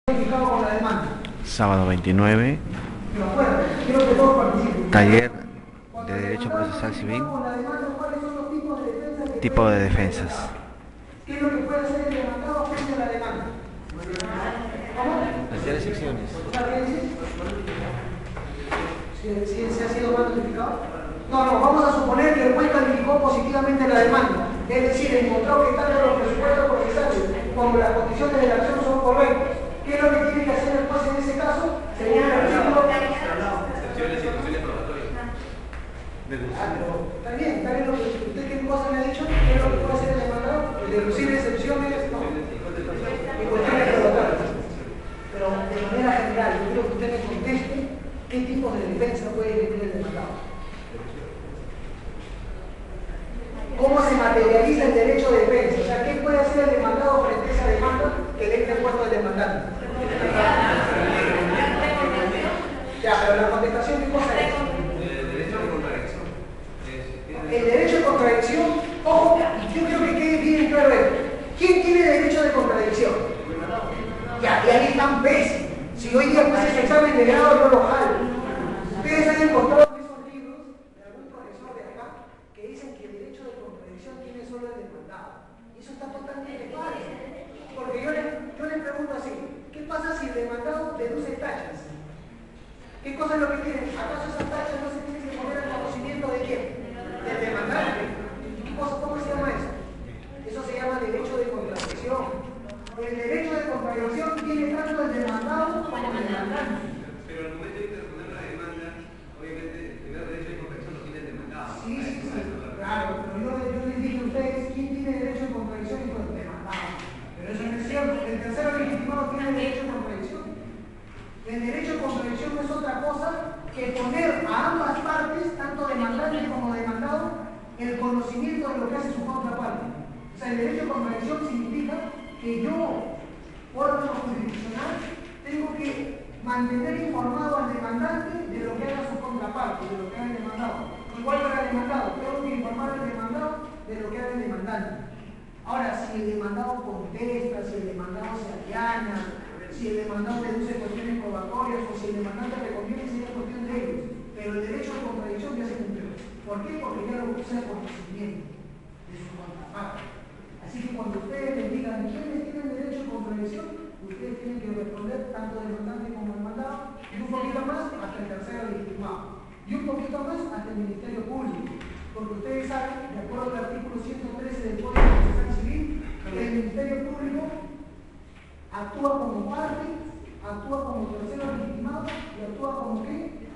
Con la demanda. Sábado 29, Pero bueno, quiero que todos participen. taller Cuando de el Derecho demandado Procesal Civil, con la demanda, ¿cuáles son los tipos de defensa que tipo de puede hacer el defensas. demandado? ¿Qué es lo que puede hacer el demandado frente a la demanda? ¿Cómo? Las secciones. O sea, ¿qué dices? ¿Si se ha sido mal notificado? No, vamos a suponer que el juez calificó positivamente la demanda. Es decir, encontró que tanto los presupuestos procesales como las condiciones de la acción son correctas. ¿Qué es lo que tiene que hacer el juez en ese caso? Sería el artículo... Está bien lo que usted qué cosa me ha dicho, ¿qué es lo que puede hacer el demandado? Deducir excepciones, no. Y cuestiones probatorias. Pero de manera general, yo quiero que usted me conteste qué tipo de defensa puede emitir el demandado. ¿Cómo se materializa el derecho de defensa? O sea, ¿qué puede hacer el demandado frente a esa demanda que le esté puesto al demandante? Ya, pero la contestación, ¿qué cosa es? El derecho de contradicción, ojo, yo quiero que quede bien claro esto. ¿Quién tiene derecho de contradicción? Ya, y ahí están pésimos. Si hoy día pues ese examen de grado yo lo jalo. Ustedes han encontrado en esos libros de algún profesor de acá que dicen que el derecho de contradicción tiene solo el demandado. Y eso está totalmente falso. Porque yo le pregunto así, ¿qué pasa si el demandado deduce tachas? ¿Qué cosa es lo que tiene? ¿Acaso esas tachas no se tienen que poner al conocimiento de quién? Del demandante. ¿Cómo se llama eso? Eso se llama derecho de contradicción. El derecho de contradicción tiene tanto el demandado como el demandante. Pero al momento de interponer la demanda, obviamente el primer derecho de contradicción lo tiene el demandado. Sí, claro, pero yo les dije a ustedes quién tiene derecho de contradicción y pues el demandado. Pero eso no es cierto. El tercero legitimado tiene derecho de contradicción. El derecho de contradicción no es otra cosa que poner a ambas partes, tanto demandante como demandado, el conocimiento de lo que hace su contraparte. O sea, el derecho de contradicción significa que yo, órgano jurisdiccional, tengo que mantener informado al demandante de lo que haga su contraparte, de lo que haga el demandado. Igual para el demandado, tengo que informar al demandado de lo que haga el demandante. Ahora, si el demandado contesta, si el demandado se allana, si el demandado deduce cuestiones probatorias o si el demandante recomienda, sería cuestión de ellos. Pero el derecho de contradicción ya se cumplió. ¿Por qué? Porque ya lo puse a conocimiento de su contraparte. Así que cuando ustedes les digan quiénes tienen derecho de contradicción, ustedes tienen que responder tanto demandante como demandado, y un poquito más hasta el tercero legitimado. Y un poquito más hasta el Ministerio Público. Porque ustedes saben, de acuerdo al artículo 113 del Código Procesal Civil, que el Ministerio Público actúa como parte, actúa como tercero legitimado y actúa como ¿qué?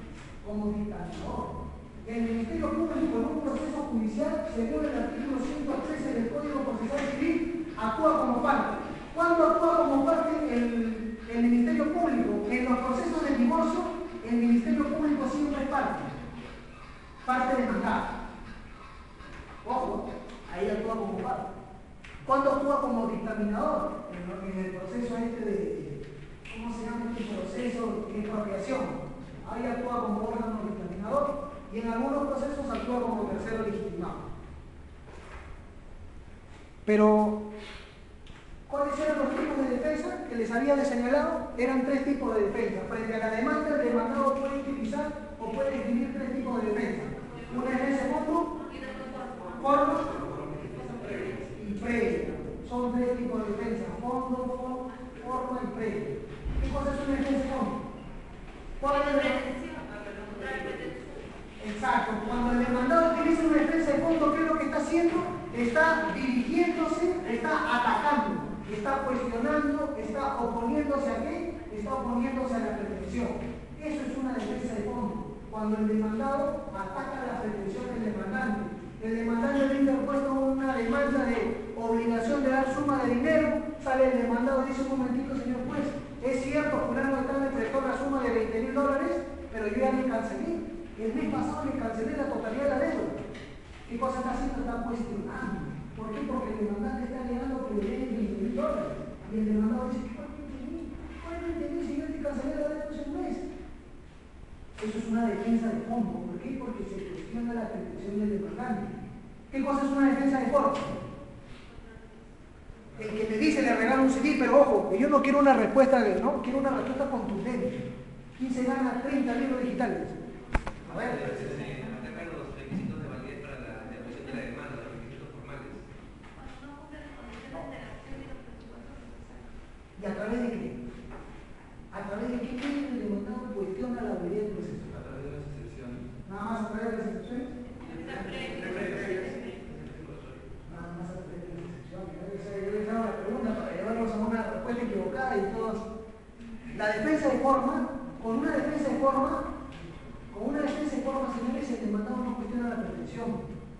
Como dictador. El Ministerio Público en un proceso judicial, según el artículo 113 del Código Procesal Civil, actúa como parte. ¿Cuándo actúa como parte el Ministerio Público? En los procesos de divorcio, el Ministerio Público siempre es parte demandada. Ojo, ahí actúa como parte. ¿Cuándo actúa como dictaminador? En el proceso de, ¿cómo se llama este proceso de expropiación? Ahí actúa como órgano dictaminador y en algunos procesos actúa como tercero legitimado. Pero, ¿cuáles eran los tipos de defensa que les había señalado? Eran tres tipos de defensa. Frente a la demanda, el demandado puede utilizar o puede definir tres tipos de defensa. Una es ese fondo, forma y previa. Son tres tipos de defensa: fondo, forma y previa. ¿Qué cosa es una defensa de fondo? ¿Cuál es la Exacto. Cuando el demandado utiliza una defensa de fondo, ¿qué es lo que está haciendo? Está dirigiéndose, está atacando, está cuestionando, está oponiéndose a qué? Está oponiéndose a la pretensión. Eso es una defensa de fondo. Cuando el demandado ataca la pretensión del demandante. El demandante le ha interpuesto una demanda de obligación de dar suma de dinero, sale el demandado y dice: un momentito, señor juez, es cierto, fulano de tal me prestó la suma de $20,000, pero yo ya le cancelé. El mes pasado le cancelé la totalidad de la deuda. ¿Qué cosa está haciendo? Está cuestionando. ¿Por qué? Porque el demandante está alegando que le deben $20,000. Y el demandado dice: ¿cuál $20,000? Si yo te cancelé la deuda hace un mes. Eso es una defensa de fondo. ¿Por qué? Porque se cuestiona la pretensión del demandante. ¿Qué cosa es una defensa de forma? El que me dice le regalo un CD, pero ojo, porque yo no quiero una respuesta, no, quiero una respuesta contundente. ¿Quién se gana 30 libros digitales? A ver. Atacar los requisitos de validez para la interpretación de la demanda, los requisitos formales. ¿Y a través de qué? ¿A través de qué el demandado cuestiona la validez del proceso? A través de las excepciones. ¿Nada más a través de las excepciones? Nada más a través de las excepciones. Yo les hago la pregunta para llevarlos a una respuesta equivocada y todos. La defensa de forma, con una defensa de forma, señores, el demandado no cuestiona la pretensión.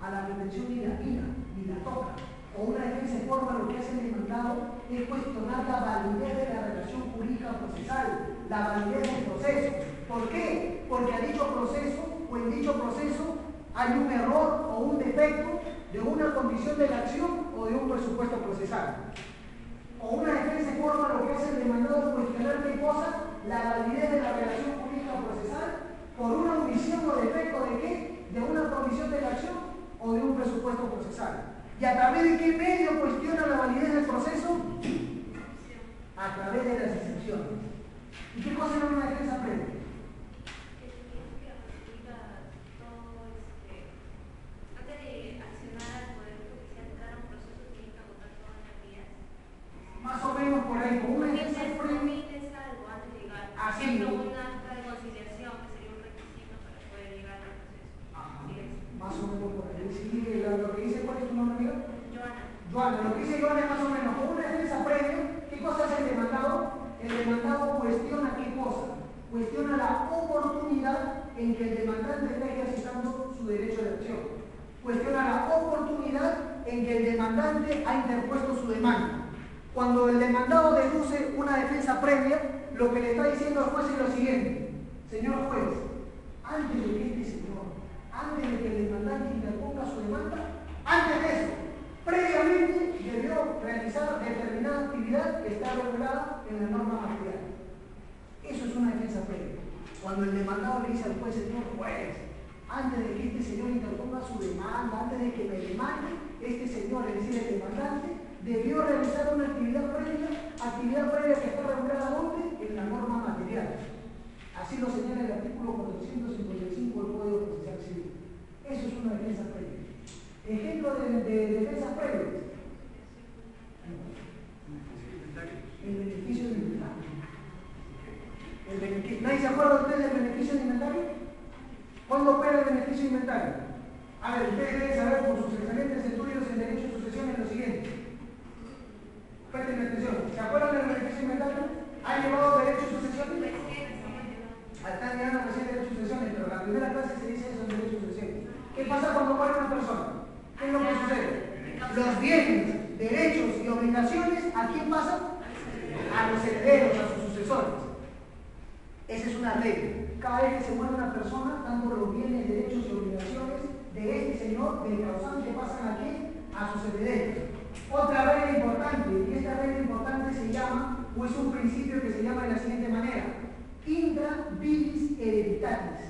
A la pretensión ni la mira, ni la toca. O una defensa de forma, lo que hace el demandado es cuestionar la validez de la relación jurídica procesal, la validez del proceso. ¿Por qué? Porque a dicho proceso, o en dicho proceso, hay un error o un defecto de una condición de la acción o de un presupuesto procesal. O una defensa de forma, lo que hace el demandado es cuestionar qué cosa, la validez de la relación jurídica procesal, por una omisión o defecto de qué, de una condición de la acción o de un presupuesto procesal. ¿Y a través de qué medio cuestiona la validez del proceso? A través de las excepciones. ¿Y qué cosa era una defensa previa? Más o menos por ahí, con una defensa previa. Así. Más o menos por ahí. Sí, lo que dice, ¿cuál es tu nombre, amiga? Joana, lo que dice Joana es más o menos, con una defensa previa, ¿qué cosa hace el demandado? El demandado cuestiona qué cosa. Cuestiona la oportunidad en que el demandante está ejercitando su derecho de acción. Cuestiona la oportunidad en que el demandante ha interpuesto su demanda. Cuando el demandado deduce una defensa previa, lo que le está diciendo al juez es lo siguiente: señor juez, antes de que este señor, antes de que el demandante interponga su demanda, antes de eso, previamente debió realizar determinada actividad que está regulada en la norma material. Eso es una defensa previa. Cuando el demandado le dice al juez, señor juez, antes de que este señor interponga su demanda, antes de que me demande, este señor, es decir, el demandante, debió realizar una actividad previa que está regulada ¿dónde? En la norma material. Así lo señala el artículo 455 del Código Procesal Civil. Eso es una defensa previa. Ejemplo de defensa previa. El beneficio de inventario. ¿Nadie se acuerda ustedes del beneficio de inventario? ¿Cuándo opera el beneficio de inventario? A ver, ustedes deben saber por sus excelentes estudios en Derecho de Sucesión lo siguiente. Presten atención. ¿Se acuerdan del beneficio de inventario? ¿Han llevado Derecho de Sucesión? Están llegando recién Derecho de Sucesión, pero en la primera clase se dice eso en Derecho de Sucesión. ¿Qué pasa cuando muere una persona? ¿Qué es lo que sucede? Los bienes, derechos y obligaciones, ¿a quién pasan? A los herederos, a sus sucesores. Esa es una regla. Cada vez que se muere una persona, tanto los bienes, derechos y obligaciones de este señor, del causante, pasan a quién? A sus herederos. Otra regla importante, y esta regla importante se llama, o es un principio que se llama de la siguiente manera: intra viris hereditatis.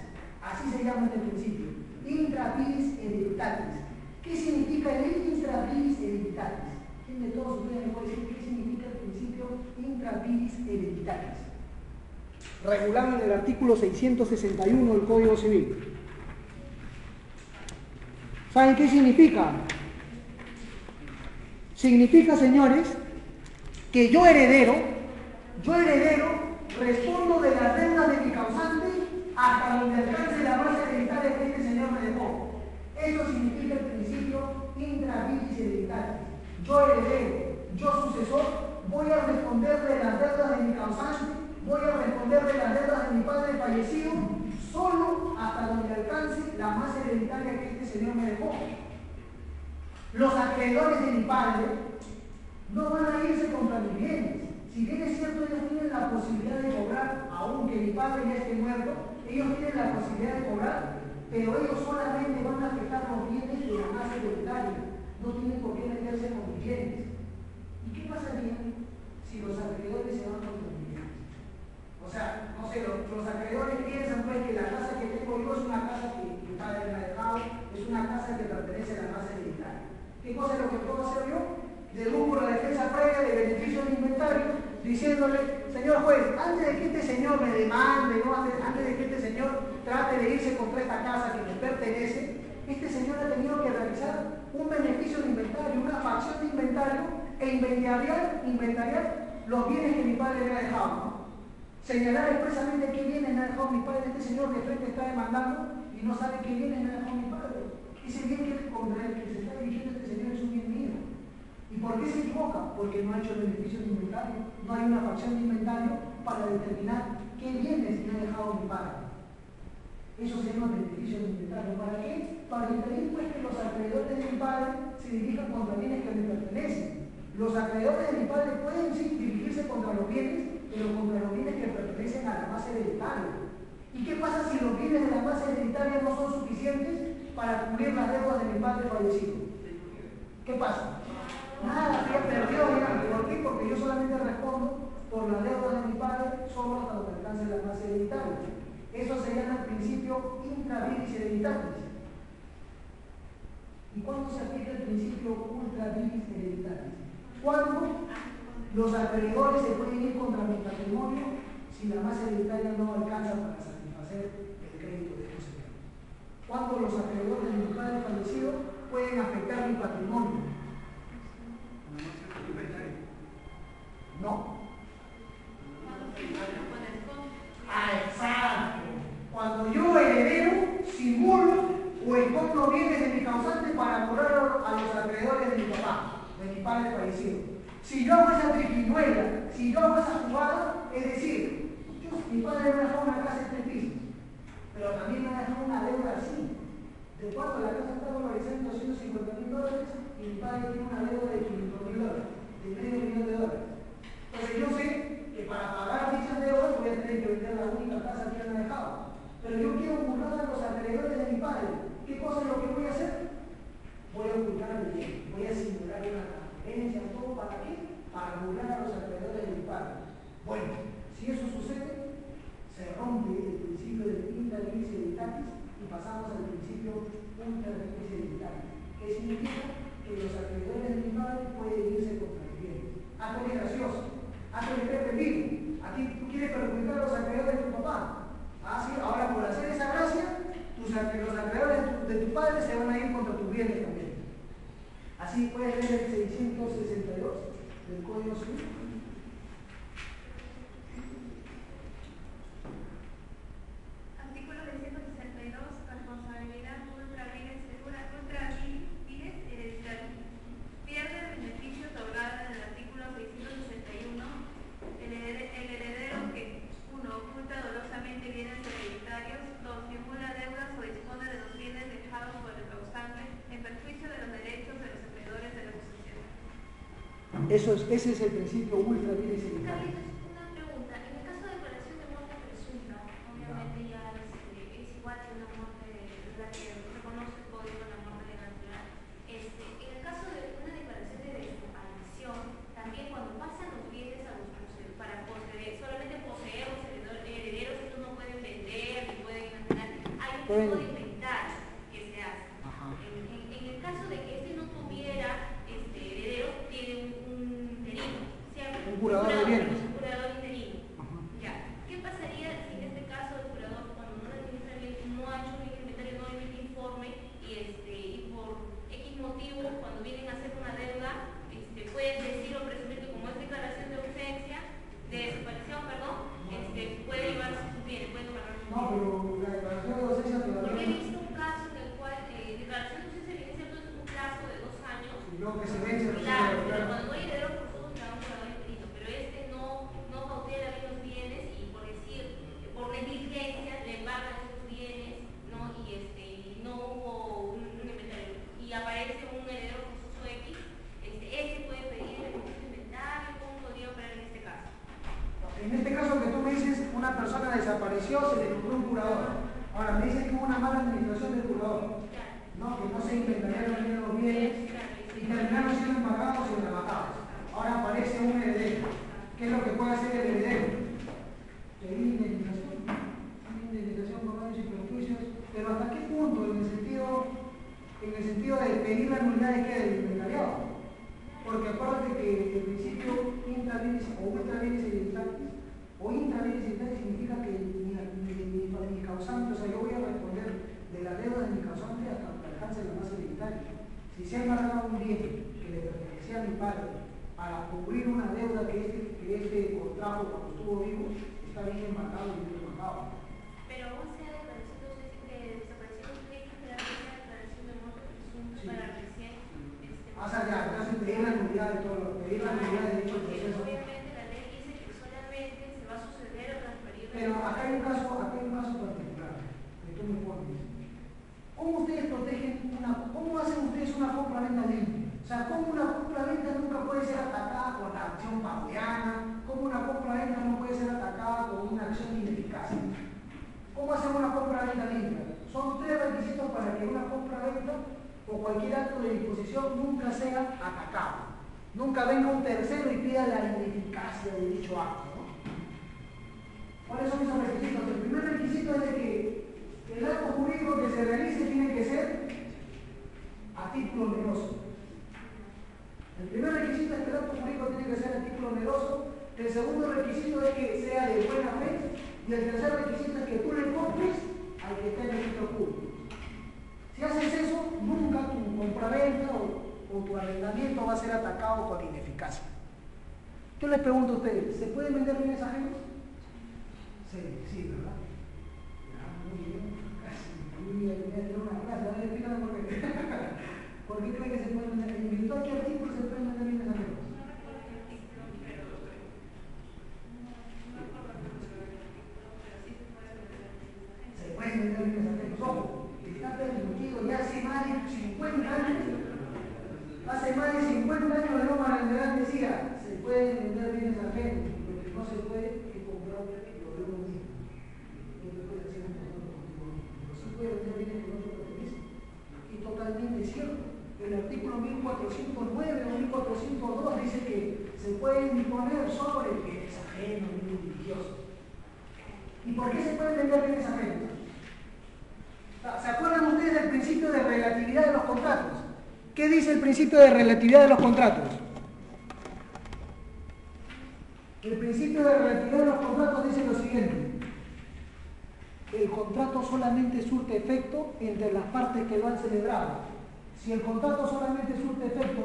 Así se llama este principio, intra viris hereditatis. ¿Qué significa el intra viris hereditatis? ¿Quién de todos ustedes me puede decir qué significa el principio intra viris hereditatis? Regulado en el artículo 661 del Código Civil. ¿Saben qué significa? Significa, señores, que yo heredero, respondo de las deudas de mi causante hasta donde alcance la base hereditaria que este señor me dejó. Eso significa el principio intra viris hereditatis. Yo heredero, yo sucesor, voy a responder de las deudas de mi causante, voy a responder de las deudas de mi padre fallecido, solo hasta donde alcance la masa hereditaria que este señor me dejó. Los acreedores de mi padre no van a irse contra mis bienes. Si bien es cierto, ellos tienen la posibilidad de cobrar, aunque mi padre ya esté muerto, ellos tienen la posibilidad de cobrar, pero ellos solamente van a afectar los bienes de la masa hereditaria. No tienen por qué meterse con mis bienes. ¿Y qué pasaría si los acreedores se van contra mis bienes? O sea, no sé, los acreedores piensan pues que la casa que tengo yo es una casa que mi padre me ha dejado, es una casa que pertenece a la masa hereditaria. ¿Qué cosa es lo que puedo hacer yo? Deduzco la defensa previa de beneficio de inventario diciéndole, señor juez, antes de que este señor me demande, ¿no? antes de que este señor trate de irse contra esta casa que me pertenece, este señor ha tenido que realizar un beneficio de inventario, una facción de inventario e inventariar los bienes que mi padre me ha dejado, ¿no? Señalar expresamente qué bienes me ha dejado mi padre. Este señor de frente está demandando y no sabe qué bienes me ha dejado mi padre. Ese bien que contra el que se está dirigiendo este señor es un bien mío. ¿Y por qué se equivoca? Porque no ha hecho el beneficio de inventario. No hay una facción de inventario para determinar qué bienes me ha dejado mi padre. Eso se llama beneficio de inventario. ¿Para qué? Para impedir pues, que los acreedores de mi padre se dirijan contra bienes que me pertenecen. Los acreedores de mi padre pueden sí dirigirse contra los bienes, pero contra los bienes que pertenecen a la base hereditaria. ¿Y qué pasa si los bienes de la base hereditaria no son suficientes para cubrir las deudas de mi padre fallecido? ¿Qué pasa? Nada, ya perdió, ya. ¿Por qué? Porque yo solamente respondo por las deudas de mi padre solo hasta lo que alcance la base hereditaria. Eso se llama el principio intra viris hereditatis. ¿Y cuándo se aplica el principio ultra viris hereditatis? Cuando los acreedores se pueden ir contra mi patrimonio si la base hereditaria no alcanza para satisfacer el crédito de estos señores. Cuando los acreedores de mi padre fallecido pueden afectar mi patrimonio. No. Exacto. Cuando yo heredero, simulo o escondo bienes de mi causante para cobrar a los acreedores de mi papá, de mi padre fallecido. Si yo hago esa triquiñuela, si yo hago esa jugada, es decir, mi padre me ha dejado una casa de 3 pisos, pero también me ha dejado una deuda así. De cuánto la casa está valorizada en $250,000 y mi padre tiene una deuda de $500,000, de $500,000. Entonces yo sé que para pagar dichas deudas voy a tener que vender la única casa que me ha dejado. Pero yo quiero burlar a los acreedores de mi padre. ¿Qué cosa es lo que voy a hacer? Voy a ocultar el bien, voy a simular una transferencia, todo para qué? Para burlar a los acreedores de mi padre. Bueno, si eso sucede, se rompe el principio del intra viris hereditatis y pasamos al principio ultra viris hereditatis. ¿Qué significa? Que los acreedores de mi padre pueden irse contra el bien. Hazlo gracioso, hazlo vivo. A ti tú quieres perjudicar a los acreedores de tu papá. Ah, sí, ahora por hacer esa gracia, los acreedores de tu padre se van a ir contra tus bienes también. Así puedes leer el 662 del Código Civil. Artículo 662, responsabilidad ultra viris hereditatis. Pierde el beneficio otorgado en el artículo 661 el heredero que 1. Oculta dolosamente bienes hereditarios, 2. Simula deudas o dispone de los bienes dejados por el causante en perjuicio de los derechos de los acreedores de la sucesión. Ese es el principio ultra viris hereditatis. Carlitos, una pregunta. En el caso de declaración de muerte presunta, obviamente ya es igual que una muerte, la que reconoce el código de la muerte natural. En el caso de una declaración de desaparición, también cuando pasan los bienes a los para poseer, solamente poseer los herederos, estos no pueden vender, ni pueden imaginar, hay un tipo de inventario que se hace. En el caso de que este no tuviera herederos, tiene un interino, ¿cierto? Un curador de bienes. Un curador interino. Ya. ¿Qué pasaría si en este caso el curador, cuando no administra bien, no ha hecho bien el inventario, no emite informe y por X motivo, cuando vienen a hacer una deuda, pueden decir o presumir que como es declaración de ausencia, de desaparición, perdón, puede llevar sus bienes, puede pagar sus bienes? No, pero la declaración de ausencia todavía Porque he no. visto un caso en el cual declaración de ausencia viene siendo un plazo de 2 años. Lo que se vence Claro, pero cuando no hay heredero forzoso te da un curador interino, pero no cautela bien los bienes y por decir, por negligencia le pagan esos bienes, ¿no? Y no hubo un inventario. Y aparece un heredero forzoso X, ese puede pedir el inventario, ¿cómo podría operar en este caso? En este caso que tú me dices, una persona desapareció, se le nombró un curador. Ahora me dices que hubo una mala administración del curador, ¿no? Que no se inventariaron bien los bienes y terminaron siendo empagados y rematados. Ahora aparece un heredero. ¿Qué es lo que puede hacer el heredero? Pedir indemnización por daños y perjuicios, pero ¿hasta qué punto? En el sentido de pedir la nulidad de qué, del inventariado. Porque acuérdate que el principio intra viris o ultra viris estuvo vivo, está bien embarcado y bien embarcado. Pero aún sea desaparecido, usted que la declaración de muerte presunta para recién. Entonces pedir la nulidad de todo, pedir la nulidad de dicho proceso. Obviamente la ley dice que solamente se va a suceder o transferir. Pero acá hay un caso particular que tú me pones. ¿Cómo ustedes protegen cómo hacen ustedes una compra-venta limpia? O sea, ¿cómo una compra-venta nunca puede ser atacada con la acción pauliana? ¿Cómo una compra-venta no puede ser atacada con una acción ineficaz? ¿Cómo hacen una compra-venta limpia? Son 3 requisitos para que una compra-venta o cualquier acto de disposición nunca sea atacado. Nunca venga un tercero y pida la ineficacia de dicho acto, ¿no? ¿Cuáles son esos requisitos? El primer requisito es de que el acto jurídico que se realice tiene que ser a título oneroso. El primer requisito es que el acto jurídico tiene que ser a título oneroso. El segundo requisito es que sea de buena fe. Y el tercer requisito es que tú le compres al que está en el registro público. Si haces eso, nunca tu compraventa o tu arrendamiento va a ser atacado con ineficacia. Yo les pregunto a ustedes, ¿se pueden vender bienes ajenos? Sí, ¿verdad? Ya, muy bien, casi. Voy a tener una clase, a ver, explícame por qué. ¿Por qué creen que se pueden vender? ¿En virtud de qué artículo se pueden vender bienes ajenos? Se pueden vender bienes ajenos. Ojo, está permitido ya hace más de 50 años. Hace más de 50 años la norma general decía, se pueden vender bienes ajenos, lo que no se puede es comprar lo de uno mismo. No se puede hacer un contrato contigo mismo, pero sí puede vender bienes que no te pertenecen. Y totalmente cierto. El artículo 1409 o 1402 dice que se pueden disponer sobre bienes ajenos, bienes litigiosos. ¿Y por qué se pueden vender bienes ajenos? ¿Se acuerdan ustedes del principio de relatividad de los contratos? ¿Qué dice el principio de relatividad de los contratos? El principio de relatividad de los contratos dice lo siguiente: el contrato solamente surte efecto entre las partes que lo han celebrado. Si el contrato solamente surte efecto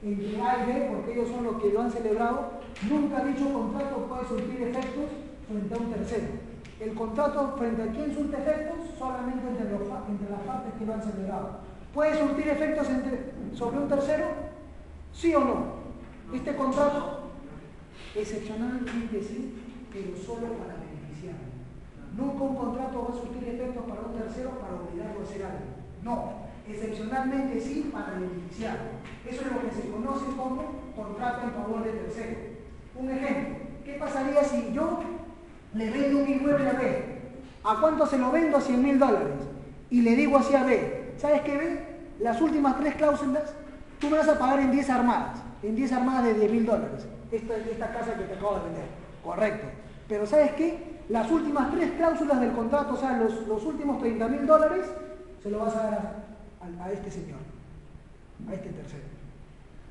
entre A y B, porque ellos son los que lo han celebrado, nunca dicho contrato puede surtir efectos frente a un tercero. El contrato frente a quién surte efectos solamente entre las partes que lo han celebrado. ¿Puede surtir efectos sobre un tercero? ¿Sí o no? Este contrato, excepcionalmente sí, pero solo para beneficiar. Nunca un contrato va a surtir efectos para un tercero para obligarlo a hacer algo. No, excepcionalmente sí para beneficiar. Eso es lo que se conoce como contrato en favor del tercero. Un ejemplo, ¿qué pasaría si yo le vendo un inmueble a B? ¿A cuánto se lo vendo? A $100.000. Y le digo así a B, ¿sabes qué, B? Las últimas 3 cláusulas, tú me vas a pagar en 10 armadas de $10.000. Esta casa que te acabo de vender, correcto. Pero ¿sabes qué? Las últimas 3 cláusulas del contrato, o sea, los últimos $30.000, se lo vas a dar a este señor, a este tercero.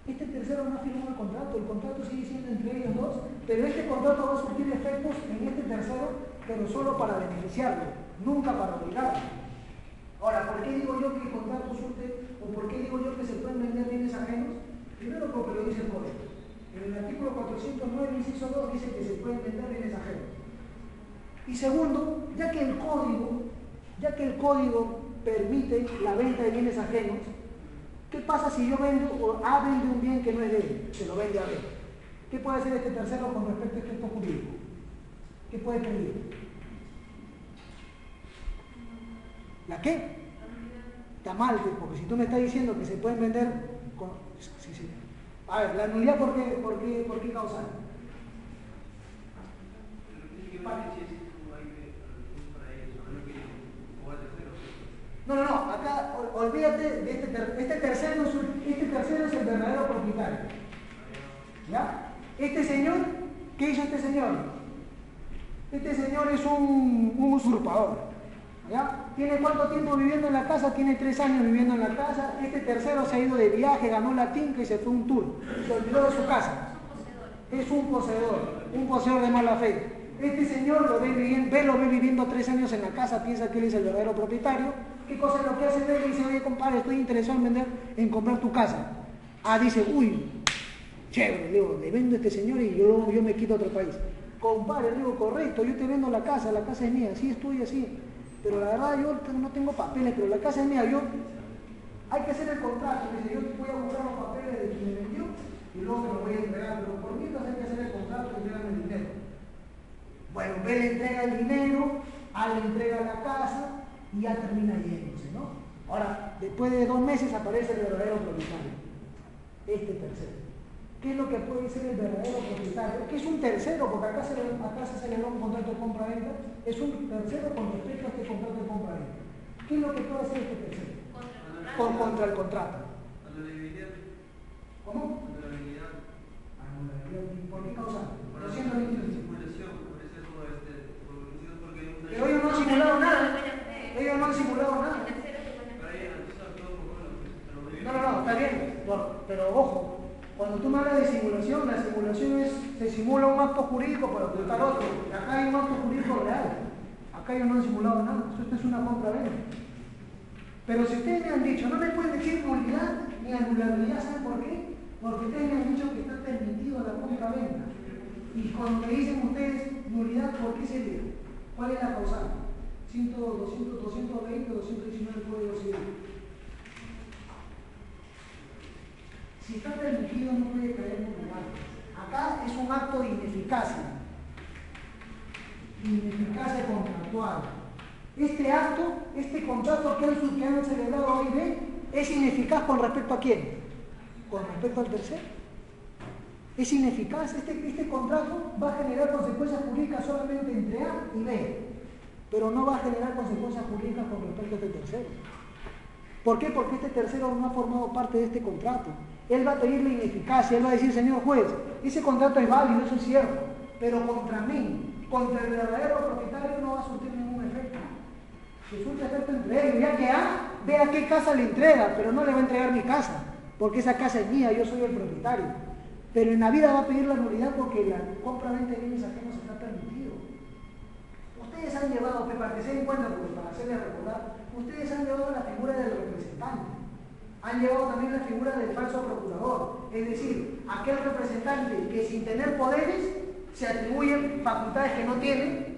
Este tercero no firmó el contrato sigue siendo entre ellos dos, pero este contrato va a surtir efectos en este tercero, pero solo para beneficiarlo, nunca para obligarlo. Ahora, ¿por qué digo yo que el contrato surte, o por qué digo yo que se pueden vender bienes ajenos? Primero porque lo dice el código. En el artículo 409, inciso 2, dice que se pueden vender bienes ajenos. Y segundo, ya que el código permite la venta de bienes ajenos, ¿qué pasa si yo vendo, o A vende un bien que no es de él, se lo vende a B? ¿Qué puede hacer este tercero con respecto a este acto jurídico? ¿Qué puede pedir? ¿La qué? Está mal, porque si tú me estás diciendo que se pueden vender con... Sí. A ver, la nulidad, ¿por qué causar? No, acá olvídate de este tercero es el verdadero propietario. ¿Ya? Este señor, ¿qué hizo este señor? Este señor es un usurpador. ¿Ya? ¿Tiene cuánto tiempo viviendo en la casa? Tiene 3 años viviendo en la casa. Este tercero se ha ido de viaje, ganó la tinca y se fue a un tour. Se olvidó de su casa. Es un poseedor de mala fe. Este señor lo ve viviendo 3 años en la casa, piensa que él es el verdadero propietario. ¿Qué cosa es lo que hace él? Le dice, oye compadre, estoy interesado en comprar tu casa. Ah, dice, uy, chévere, le vendo a este señor y yo me quito a otro país. Compadre, le digo, correcto, yo te vendo la casa es mía, sí estoy así. Pero la verdad yo no tengo papeles, pero la casa es mía, hay que hacer el contrato. Dice, yo voy a buscar los papeles de quien me vendió y luego te lo voy a entregar, pero por mientras hay que hacer el contrato y entregarme el dinero. Bueno, B le entrega el dinero, A le entrega la casa y ya termina yéndose, ¿no? Ahora, después de 2 meses aparece el verdadero propietario, este tercero. ¿Qué es lo que puede ser el verdadero propietario? Que es un tercero, porque acá se celebró un contrato de compra-venta, es un tercero con respecto a este contrato de compra-venta. ¿Qué es lo que puede hacer este tercero? Contra el contrato. ¿Cómo? ¿Por qué causa? Lo siento, pero ellos no han simulado nada. Ellos no han simulado nada. No, está bien. Pero ojo, cuando tú me hablas de simulación, la simulación se simula un acto jurídico para ocultar otro. Y acá hay un acto jurídico real. Acá ellos no han simulado nada. Esto es una compra-venta. Pero si ustedes me han dicho, no me pueden decir nulidad ni anulabilidad, ¿saben por qué? Porque ustedes me han dicho que está permitido la compra-venta. Y cuando me dicen ustedes nulidad, ¿por qué sería? ¿Cuál es la causal? 220, 219 del Código Civil. Si está permitido, no puede caer en nulidad. Acá es un acto de ineficacia. Ineficacia contractual. Este acto, este contrato que han celebrado A y B, es ineficaz con respecto a quién? Con respecto al tercero. Es ineficaz. Este contrato va a generar consecuencias jurídicas solamente entre A y B, pero no va a generar consecuencias jurídicas con respecto a este tercero. ¿Por qué? Porque este tercero no ha formado parte de este contrato. Él va a pedir la ineficacia, él va a decir, señor juez, ese contrato es válido, eso es cierto, pero contra mí, contra el verdadero propietario no va a surtir ningún efecto. Que surte efecto entre ellos, ya que A vea qué casa le entrega, pero no le va a entregar mi casa, porque esa casa es mía, yo soy el propietario. Pero en la vida va a pedir la nulidad porque la compra-venta de bienes ajenos está permitido. Ustedes han llevado, para que se den cuenta, porque para hacerles recordar, ustedes han llevado la figura del representante, han llevado también la figura del falso procurador, es decir, aquel representante que sin tener poderes se atribuye facultades que no tiene,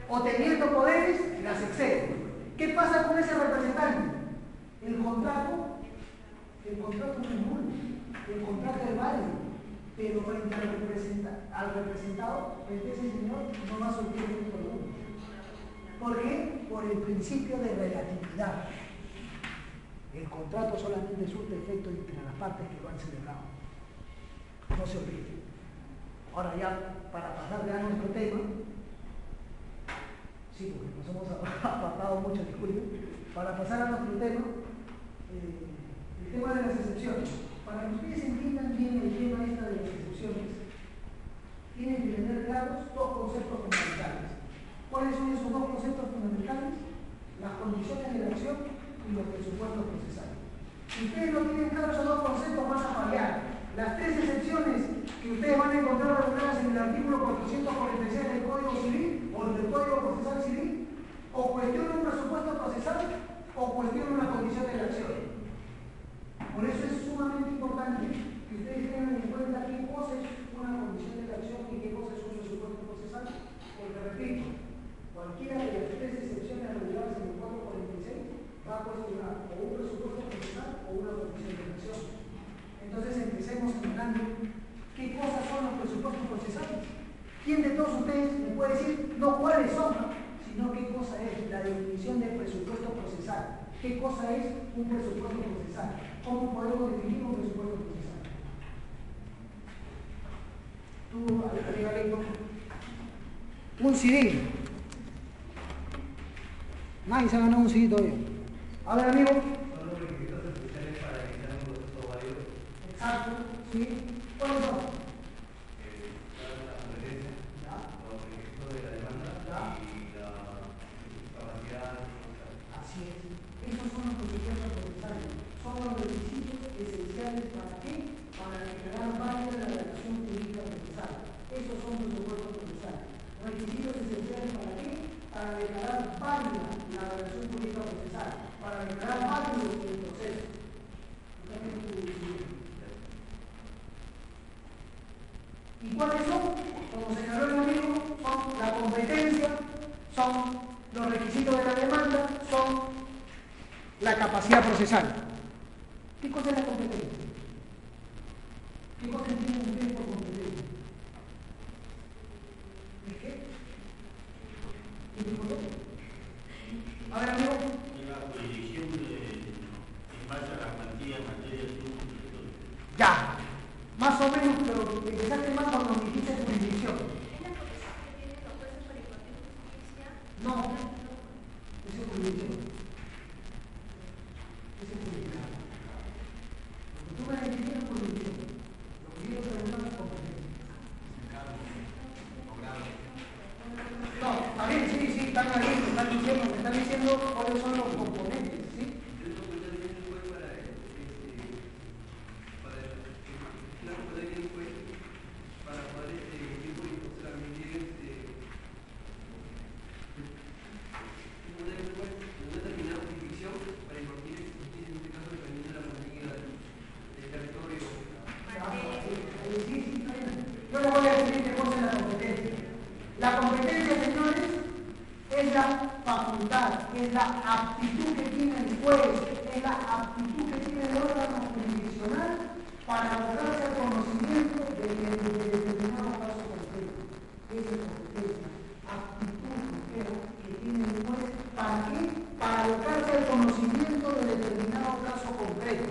o teniendo poderes las excede. ¿Qué pasa con ese representante? El contrato no es nulo, el contrato es válido, pero frente al representado, frente a ese señor, no va a surtir efecto alguno. ¿Por qué? Por el principio de relatividad. El contrato solamente surte efecto entre las partes que lo han celebrado. No se olvide. Ahora ya, para pasar ya a nuestro tema, sí, porque nos hemos apartado mucho, disculpen, para pasar a nuestro tema, el tema de las excepciones. Para que ustedes entiendan bien el tema esta de las excepciones, tienen que tener claros 2 conceptos fundamentales. ¿Cuáles son esos 2 conceptos fundamentales? Las condiciones de la acción y los presupuestos procesales. Si ustedes no tienen claros esos 2 conceptos, van a fallar. Las 3 excepciones que ustedes van a encontrar reguladas en el artículo 446 del Código Civil o del Código Procesal Civil, o cuestionan un presupuesto procesal o cuestionan una condición de la acción. Por eso es sumamente importante que ustedes tengan en cuenta qué cosa es una condición de la acción y qué cosa es un presupuesto procesal, porque repito, cualquiera de las 3 excepciones reguladas en el 446 va a cuestionar o un presupuesto procesal o una condición de la acción. Entonces empecemos explicando qué cosas son los presupuestos procesales. ¿Quién de todos ustedes me puede decir no cuáles son, sino qué cosa es la definición de presupuesto procesal? ¿Qué cosa es un presupuesto procesal? ¿Cómo podemos definir un presupuesto procesal? Tú, arriba, un CD. Nadie se ha ganado un CD todavía. A ver, amigo. Son los requisitos especiales para evitar un proceso válido. Exacto, sí. ¿Cuáles son? La competencia, los requisitos de la demanda y la capacidad. Así es. Esos son los presupuestos procesales. Son los requisitos esenciales para qué? Para declarar válida la relación jurídica procesal. Esos son presupuestos procesales. Requisitos esenciales para qué? Para declarar válida la relación jurídica procesal. Para declarar válido el proceso. ¿Y cuáles son? Como como señaló el amigo, son la competencia, son los requisitos de la demanda, son la capacidad procesal. ¿Qué cosa es la competencia? ¿Qué cosa entienden ustedes por competencia? ¿Es qué? ¿Qué dijo yo? A ver, amigo. La jurisdicción en base a la cuantía de materia de tu. Ya, más o menos, pero empezaste más cuando me dijiste jurisdicción. ¿Es la profesión que tienen los jueces para impartir justicia? No, esa es jurisdicción. Esa es jurisdicción. Lo que tú me dijiste es jurisdicción. Lo que yo te preguntaba es competencia. No, está bien, sí, están ahí, me están diciendo cuáles son los componentes, ¿sí? Yo les voy a decir qué cosa es la competencia. La competencia, señores, es la facultad, es la aptitud que tiene el juez, es la aptitud que tiene el órgano jurisdiccional para abocarse al conocimiento de determinado caso concreto. Esa es competencia. Aptitud que tiene el juez, ¿para qué? Para abocarse al conocimiento de determinado caso concreto.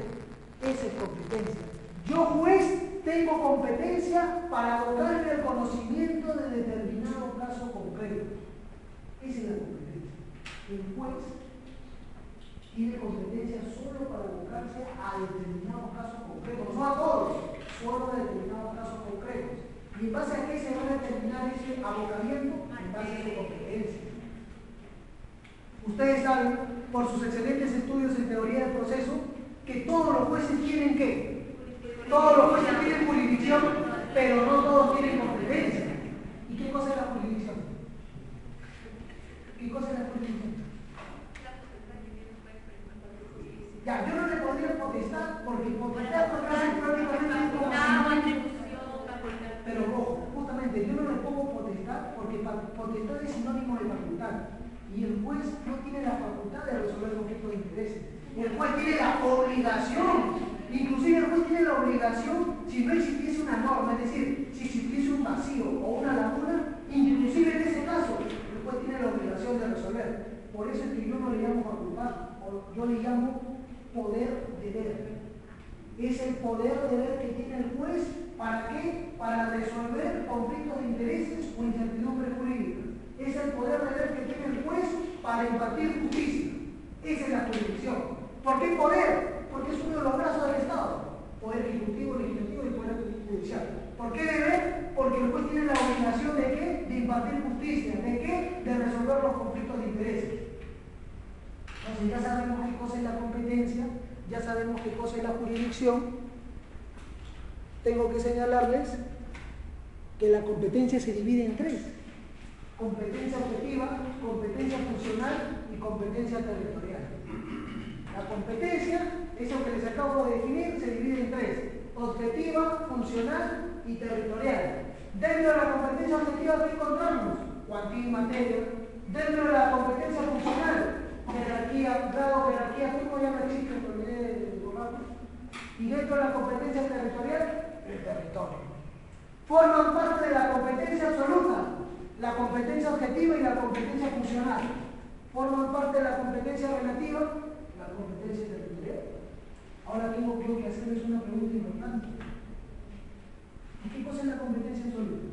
Esa es competencia. Yo, juez, tengo competencia para abocarme al conocimiento de determinado caso concreto. Esa es la competencia. El juez tiene competencia solo para abocarse a determinados casos concretos, no a todos, solo a determinados casos concretos. ¿Y en base a qué se va a determinar ese abocamiento? En base a su competencia. Ustedes saben, por sus excelentes estudios en teoría del proceso, que todos los jueces tienen ¿qué? Todos los jueces tienen jurisdicción, pero no todos tienen competencia. ¿Y qué cosa es la jurisdicción? ¿Qué cosa es la jurisdicción? Ya, yo no le podría potestar porque potestar prácticamente como pero ojo, justamente yo no le pongo potestar porque potestad es sinónimo de facultad y el juez no tiene la facultad de resolver conflictos de intereses. El juez tiene la obligación. Inclusive el juez tiene la obligación, si no existiese una norma, es decir, si existiese un vacío o una laguna, inclusive en ese caso, el juez tiene la obligación de resolver. Por eso es que yo no le llamo facultad, yo le llamo poder deber. Es el poder deber que tiene el juez, ¿para qué? Para resolver conflictos de intereses o incertidumbre jurídica. Es el poder deber que tiene el juez para impartir justicia. Esa es la jurisdicción. ¿Por qué poder? Porque es uno de los brazos del Estado, poder ejecutivo, legislativo y poder judicial. ¿Por qué deber? Porque el juez tiene la obligación de ¿qué? De impartir justicia. ¿De qué? De resolver los conflictos de intereses. Entonces ya sabemos qué cosa es la competencia, ya sabemos qué cosa es la jurisdicción. Tengo que señalarles que la competencia se divide en tres: competencia objetiva, competencia funcional y competencia territorial. La competencia, eso que les acabo de definir, se divide en tres: objetiva, funcional y territorial. Dentro de la competencia objetiva, ¿qué encontramos? Cuantía y materia. Dentro de la competencia funcional, jerarquía, grado, jerarquía, ¿cómo ya no existe? Me olvidé de borrarlo. Y dentro de la competencia territorial, el territorio. Forman parte de la competencia absoluta, la competencia objetiva y la competencia funcional. Forman parte de la competencia relativa, la competencia territorial. Ahora tengo que hacerles una pregunta importante. ¿Y qué cosa es la competencia absoluta?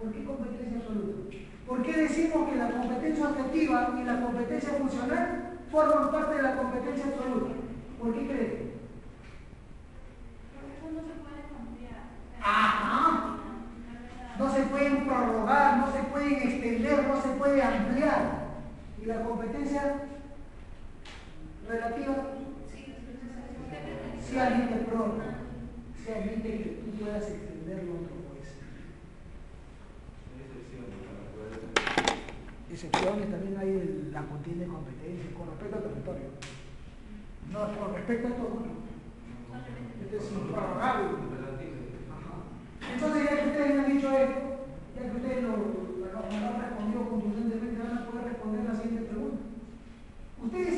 ¿Por qué competencia absoluta? ¿Por qué decimos que la competencia objetiva y la competencia funcional forman parte de la competencia absoluta? ¿Por qué creen? Porque eso no se puede ampliar. ¡Ajá! No se pueden prorrogar, no se pueden extender, no se puede ampliar. ¿Y la competencia relativa? Si alguien te prorroga, si alguien que tú puedas extenderlo a otro juez. Excepciones también hay de la contienda de competencia con respecto al territorio. No, con respecto a esto otro. Este es improrrogable. Entonces, ya que ustedes me han dicho esto, Ya que ustedes me lo han respondido contundentemente, van a poder responder la siguiente pregunta. Ustedes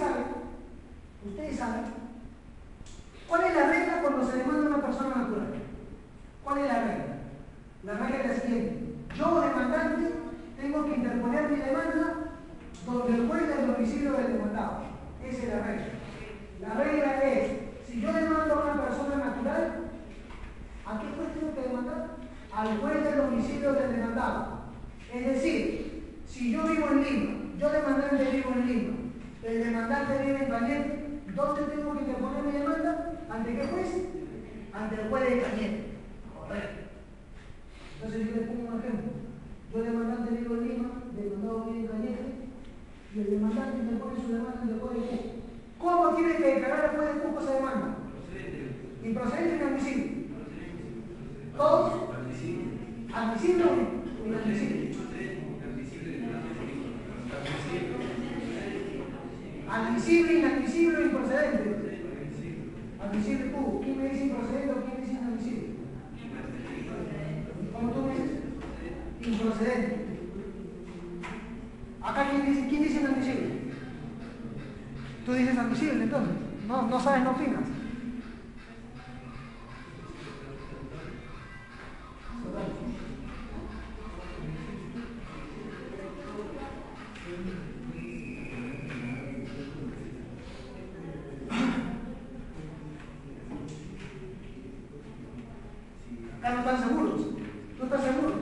saben, ¿cuál es la regla cuando se demanda a una persona natural? ¿Cuál es la regla? La regla es la siguiente. Yo, demandante, tengo que interponer mi demanda donde el juez del domicilio del demandado. Esa es la regla. La regla es, si yo demando a una persona natural, ¿a qué juez tengo que demandar? Al juez del domicilio del demandado. Es decir, si yo vivo en Lima, yo demandante vivo en Lima, el demandante vive en Cañete, ¿dónde tengo que interponer mi demanda? ¿Ante qué juez? Ante el juez de Cañete. Correcto. Entonces yo les pongo un ejemplo. Yo demandante vivo en Lima, demandado vive en Cañete, y el demandante interpone su demanda ante el juez de Cusco. ¿Cómo tiene que declarar el juez de Cusco esa demanda? Improcedente y inadmisible. ¿Todos? ¿Admisible o inadmisible? Admisible, inadmisible o improcedente. Admisible tú. ¿Quién me dice improcedente o quién me dice inadmisible? ¿Cómo tú me dices? Improcedente. Acá ¿quién dice inadmisible? Tú dices admisible entonces. No sabes, no opinas. Acá no están seguros. ¿Tú estás seguro?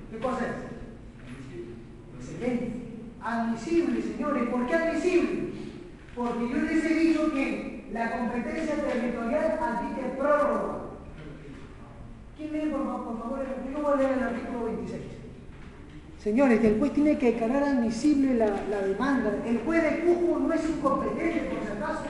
¿Qué cosa es? Excelente. Admisible, señores. ¿Por qué admisible? Porque yo les he dicho que la competencia territorial admite prórroga. ¿Quién lee, por favor? Yo voy a leer el artículo 26. Señores, el juez tiene que declarar admisible la demanda. El juez de Cusco no es incompetente, por si acaso.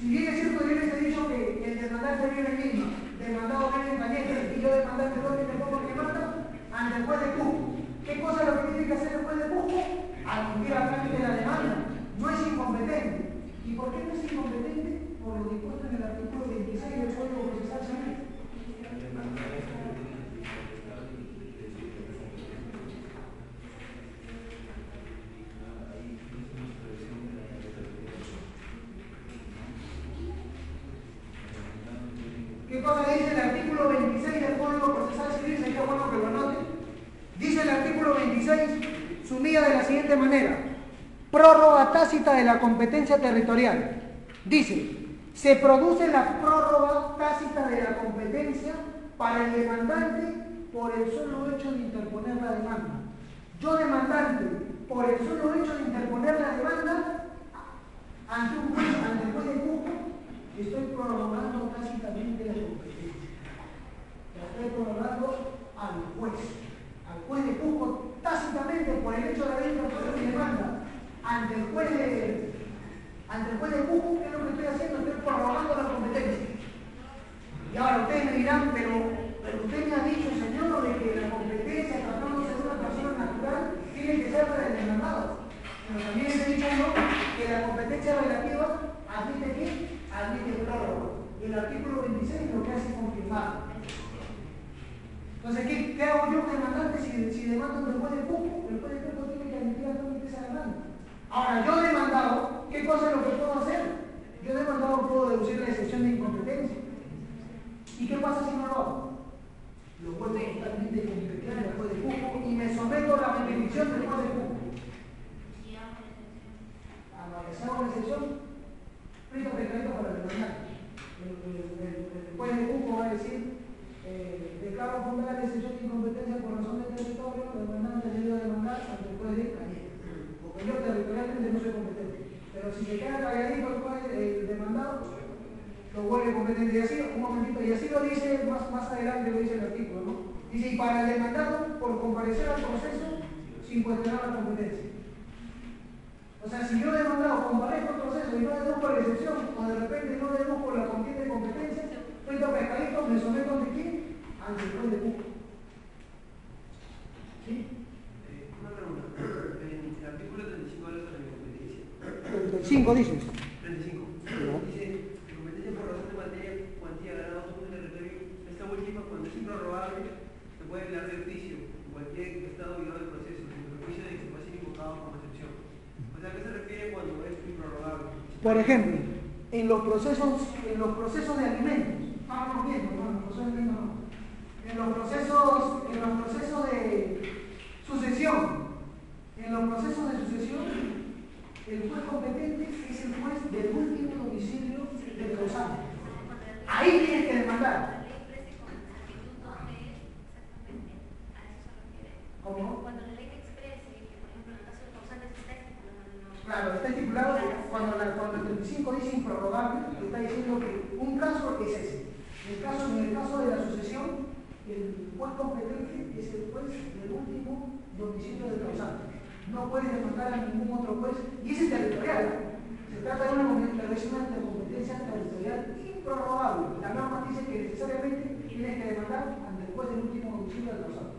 Si bien es cierto, yo les he dicho que el demandante vive en Lima, demandado vive en Cañete, y yo demandante ¿dónde me pongo que manda? Ante el juez de Cusco. ¿Qué cosa es lo que tiene que hacer el juez de Cusco? Admitir a trámite la demanda. No es incompetente. ¿Y por qué no es incompetente? Por lo dispuesto en el artículo 26 del Código Procesal Civil. ¿Qué cosa dice el artículo 26 del Código Procesal Civil? Sería bueno que lo anoten. Dice el artículo 26, sumida de la siguiente manera: prórroga tácita de la competencia territorial. Dice, se produce la prórroga tácita de la competencia para el demandante por el solo hecho de interponer la demanda. Yo, demandante, por el solo hecho de interponer la demanda ante un juez, ante el juez de Cusco, estoy prorrogando tácitamente la competencia. La estoy prorrogando al juez de Cusco, tácitamente por el hecho de haber interpuesto mi demanda ante el juez de Cusco. ¿Qué es lo que estoy haciendo? Estoy prorrogando la competencia. Y ahora ustedes me dirán, pero usted me ha dicho, señor, de que la competencia, tratándose de una persona natural, tiene que ser para el demandado. Pero también les he dicho yo que la competencia relativa admite ¿qué? Admite prórroga. Y el artículo 26 lo que hace es confirmar. Entonces, ¿qué hago yo como demandante si demando del juez de Cusco? El juez de Cusco tiene que admitir actualmente esa demanda. Ahora, yo demandado, ¿qué cosa es lo que puedo hacer? Yo demandado puedo deducir la excepción de incompetencia. ¿Y qué pasa si no lo hago? Lo puedo totalmente competenciar al juez de Cusco y me someto a la jurisdicción del juez de Cusco. Si hago la excepción, frito pescadito para el demandante. El juez de Cusco va a decir, declaro fundada la excepción de incompetencia por razón del territorio, el demandante debió demandar ante el juez de Cañete. Porque yo territorialmente no soy competente. Pero si se queda calladito el demandado, lo vuelve competente. Y así, un momentito, y así lo dice más adelante, lo dice el artículo, ¿no? Dice, y para el demandado, por comparecer al proceso, sin cuestionar la competencia. O sea, si yo demandado comparezco al proceso y no deduzco la excepción, o de repente no deduzco la contienda de competencia, frito pescadito, me someto ante quién? Ante el juez de Cusco. ¿Sí? Una pregunta. El artículo 35 habla sobre la competencia. 35 dices. 35. No. Dice, competencia por razón de materia, cuantía, grado, asunto, territorio. Esta última, cuando es improrrogable, se puede declarar de oficio. Cualquier O sea, ¿a qué se refiere cuando es improrrogable? Por ejemplo, en los procesos de alimentos, vamos viendo, no, en los procesos de alimentos no. En los procesos de sucesión, el juez competente es el juez del último domicilio del causante. Ahí tienes que demandar. ¿Cómo? Cuando la ley exprese, que por ejemplo en el caso del causante está estipulado. Claro, está estipulado que cuando el 35 dice improrrogable, está diciendo que un caso es ese. En el caso de la sucesión, el juez competente es el juez del último domicilio del causante. No puedes demandar a ningún otro juez, y ese es territorial. Se trata de una competencia territorial improrrogable. La norma dice que necesariamente tienes que demandar ante el juez del último domicilio del causante.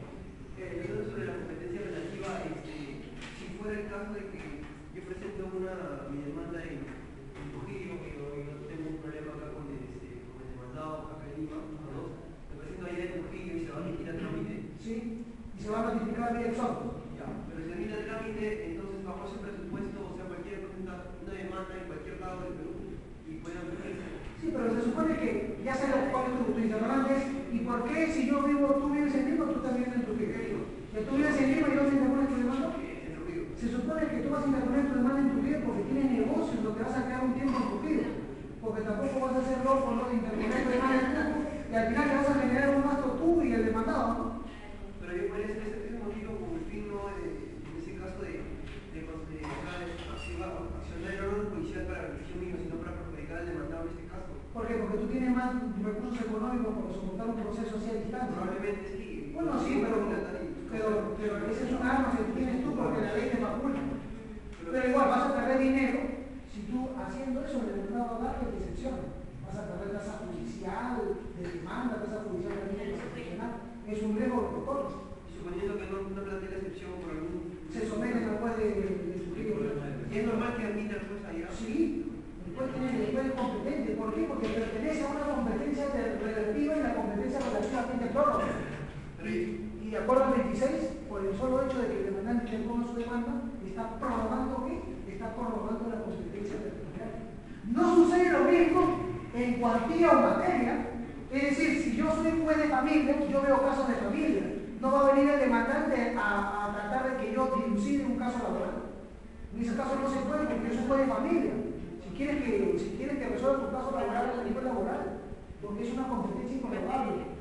Sobre la competencia relativa, si fuera el caso de que yo presento mi demanda en Trujillo, que yo tengo un problema acá con el demandado acá en Lima, me presento allá en Trujillo y se va a emitir a trámite. Sí, y se va a notificar vía exhorto. Ya, pero si emite a trámite, entonces bajo ese presupuesto, o sea, cualquiera presenta una demanda en cualquier lado del Perú y pueden meterse. Sí, pero se supone que ya se lo pone tu interrogante es, ¿y por qué si tú vives en Lima, tú también en Trujillo? Que tú vives en Lima y vas a interponer tu demanda. Se supone que tú vas a interponer tu demanda en Trujillo porque tienes negocios, lo que vas a quedar un tiempo en Trujillo. Porque tampoco vas a ser loco, ¿no? De interponer tu demanda en Trujillo y al final te vas a generar un gasto tú y el demandado, ¿no? Pero yo podría hacer ese motivo como el fin, ¿no? En ese caso de accionar el órgano judicial para beneficio mío, sino para perjudicar al demandado en este caso. ¿Por qué? Porque tú tienes más recursos económicos para soportar un proceso así a distancia. Probablemente sí. Bueno, sí, pero esa es una arma que tienes tú porque la ley te faculta. Pero igual vas a perder dinero si tú haciendo eso le demandado a darle excepción. Vas a perder tasa judicial, de demanda, tasa judicial de línea constitucional. Es un riesgo que te corres. Suponiendo que no plantea la excepción por algún. Se someten al juez de Trujillo. ¿Y es normal que admita el juez allá? Sí, el juez es competente. ¿Por qué? Porque pertenece a una competencia relativa y la competencia relativamente prórroga. Y de acuerdo al 26, por el solo hecho de que el demandante ponga su demanda, está prorrogando ¿qué? Está prorrogando la competencia territorial. No sucede lo mismo en cuantía o materia. Es decir, si yo soy juez de familia, yo veo casos de familia. No va a venir el demandante a tratar de que yo dilucide un caso laboral. En ese caso no se puede porque yo soy juez de familia. Si quieres que resuelva tu caso laboral, es a nivel laboral, porque es una competencia improbable.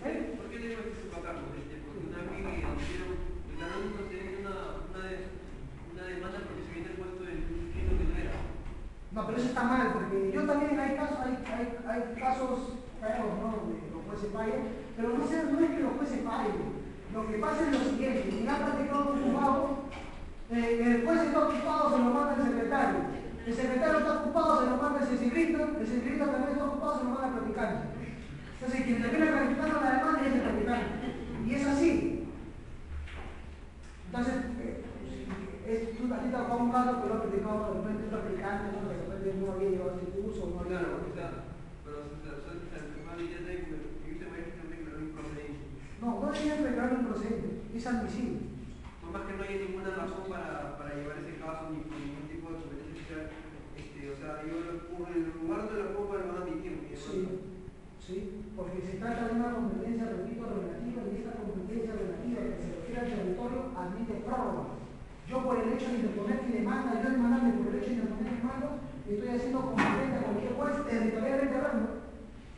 ¿Por qué le digo que se pagaron? Porque una amiga y declararon un procedimiento una demanda porque se viene el puesto del inscrito que no era. No, pero eso está mal, porque yo también hay casos feos, ¿no? De los jueces fallen, pero no es que los jueces fallen. Lo que pasa es lo siguiente, si ha practicado un juzgado, el juez está ocupado, se lo manda el secretario. El secretario está ocupado, se lo manda el cecigrista también está ocupado, se lo manda al practicante. Entonces, quien termina calificando la demanda es el practicante. Y es así. Entonces, tú a ti te ha tocado un caso que lo ha practicado de repente un practicante, ¿no? De repente no había llevado ese curso, no había. Claro, pero no deberían declarar un procedente, es admisible. Por más que no haya ninguna razón para llevar ese caso ni por ningún tipo de competencia social, o sea, yo en el lugar de la copa lo van a admitir. Sí, porque se trata de una competencia, repito, relativa, y esta competencia relativa que se refiere al territorio admite prórroga. Yo por el hecho de interponer mi demanda, yo demandarme por el hecho de interponer mi demanda, estoy haciendo competente a cualquier juez, territorialmente hablando.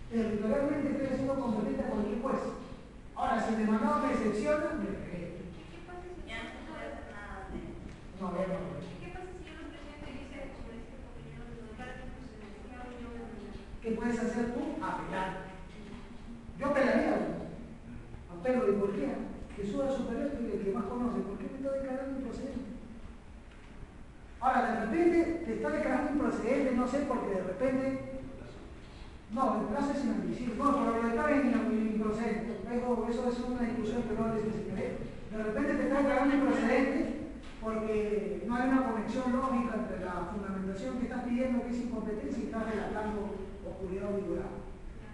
Territorialmente estoy haciendo competente a cualquier juez. Ahora, si el demandado me decepciona, me regresa. ¿Qué pasa si ya no puede hacer nada de eso? No, ya no. ¿Qué pasa si yo lo presento y dice sobre este opinión de los padres que se necesitaron yo de mañana? ¿Qué puedes hacer tú? Apelar. Yo apelaría. Apelo, ¿y por qué? Que suba superior y el que más conoce. ¿Por qué me está declarando improcedente? Ahora, de repente te está declarando improcedente, no sé, porque de repente. No, el plazo es inadmisible. No, pero lo declara improcedente. Eso es una discusión que no les enseñaré. De repente te está declarando improcedente porque no hay una conexión lógica entre la fundamentación que estás pidiendo, que es incompetencia, y estás relatando oscuridad o ambigüedad.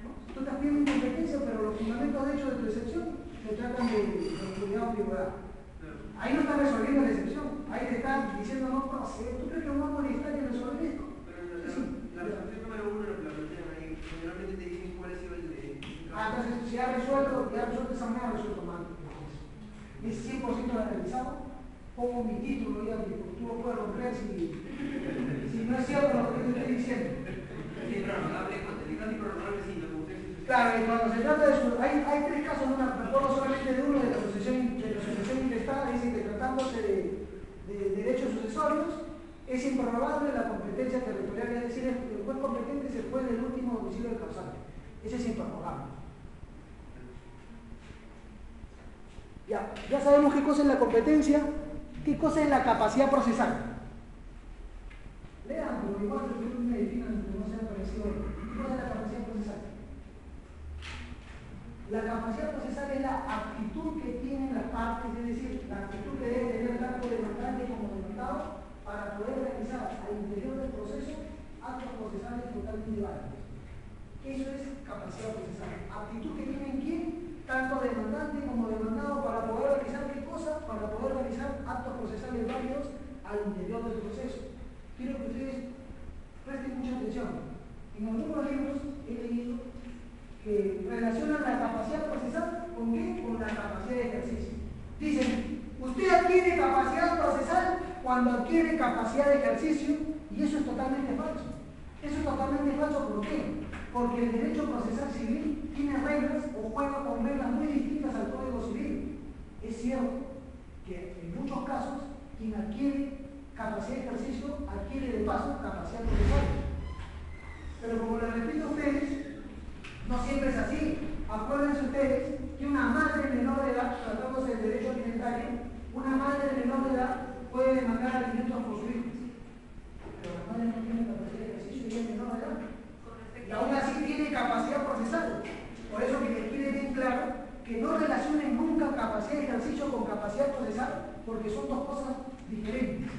¿No? Tú estás pidiendo incompetencia, pero los fundamentos de hecho de tu excepción se tratan de oscuridad o ambigüedad. Ahí no estás resolviendo la excepción, ahí te están diciendo ¿tú crees que vamos a molestar y resolver esto? Pero la resolución número 1 la plantean ahí, generalmente te dicen cuál ha sido el de... Entonces, si ha resuelto esa manera, ha resuelto mal. Es 100% analizado, pongo mi título ya, porque tú lo puedes romper si no es cierto lo que te estoy diciendo. Claro, y cuando se trata de eso, hay tres casos, no me acuerdo solamente de uno de la asociación intestada, dice que tratándose de derechos sucesorios, es improrrogable la competencia territorial, es decir, el juez competente es el juez del último domicilio del causante. Ese es improrrogable. Ya sabemos qué cosa es la competencia, qué cosa es la capacidad procesal. Lean, porque igual que me definan que no sea parecido. ¿Qué cosa es la capacidad procesal? La capacidad procesal es la aptitud que tienen las partes, es decir, la actitud que debe tener tanto demandante como demandado para poder realizar al interior del proceso actos procesales totalmente válidos. Eso es capacidad procesal. Aptitud que tienen quién, tanto demandante como demandado, para poder realizar qué cosa, para poder realizar actos procesales válidos al interior del proceso. Quiero que ustedes presten mucha atención. En algunos libros he leído que relacionan la capacidad procesal ¿con qué? Con la capacidad de ejercicio. Dicen, usted adquiere capacidad procesal cuando adquiere capacidad de ejercicio, y eso es totalmente falso. Eso es totalmente falso, ¿por qué? Porque el derecho procesal civil tiene reglas o juega con reglas muy distintas al Código Civil. Es cierto que en muchos casos quien adquiere capacidad de ejercicio adquiere de paso capacidad procesal. Pero como les repito a ustedes, no siempre es así. Acuérdense ustedes que una madre menor de edad, tratándose del derecho alimentario, una madre menor de edad puede demandar alimentos por su hijo. Pero la madre no tiene capacidad de ejercicio y es menor de edad. Y aún así tiene capacidad procesal. Por eso que les quede bien claro que no relacionen nunca capacidad de ejercicio con capacidad procesal, porque son dos cosas diferentes.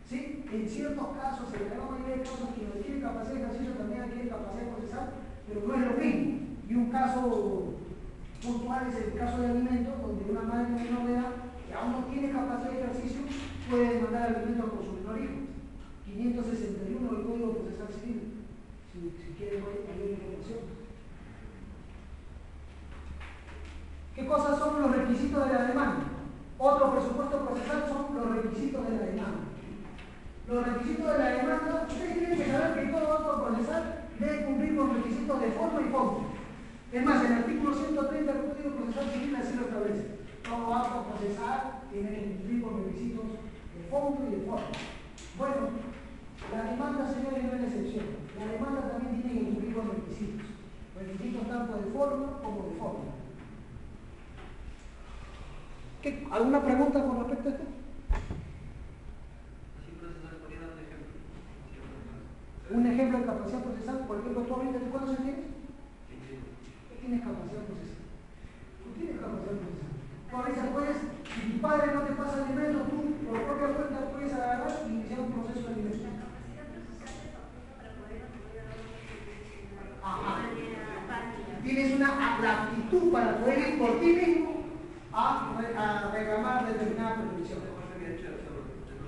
¿Sí? En ciertos casos, en la gran mayoría de casos, quien adquiere capacidad de ejercicio también adquiere capacidad procesal, pero no es lo mismo. Y un caso puntual es el caso de alimentos, donde una madre menor de edad que aún no tiene capacidad de ejercicio puede demandar alimentos por su menor hijo. 561 del Código Procesal Civil. Si quieren mayor información. ¿Qué cosas son los requisitos de la demanda? Otro presupuesto procesal son los requisitos de la demanda. Los requisitos de la demanda, ustedes tienen que saber que todo acto procesal debe cumplir con requisitos de forma y fondo. Es más, el artículo 130 del Código Procesal Civil así lo establece. Todo acto procesal tiene que cumplir con requisitos de fondo y de forma. Bueno, la demanda, señores, no es la excepción. La demanda también tiene que cumplir con requisitos. Requisitos tanto de forma como de forma. ¿Alguna pregunta con respecto a esto? Un ejemplo de capacidad procesal, por ejemplo, tú ahorita, ¿cuántos años tienes? ¿Qué tienes capacidad procesal? Tú tienes capacidad procesal. Tú ahorita puedes, si tu padre no te pasa alimento, tú por propia cuenta puedes agarrar y iniciar un proceso de alimento. La capacidad procesal te faculta para poder acudir a Ajá. la Tienes la aptitud para poder ir por ti mismo a reclamar determinada protección.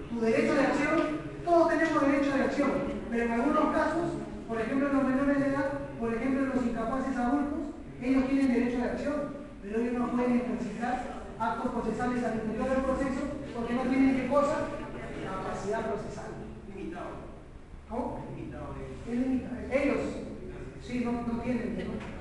Tu derecho de acción, todos tenemos derecho de acción, pero en algunos casos, por ejemplo en los menores de edad, por ejemplo en los incapaces adultos, ellos tienen derecho de acción, pero ellos no pueden ejercitar actos procesales al interior del proceso porque no tienen qué cosa, capacidad procesal. Limitado. ¿Cómo? Limitado. Es limitado. Ellos, sí, no tienen. ¿no?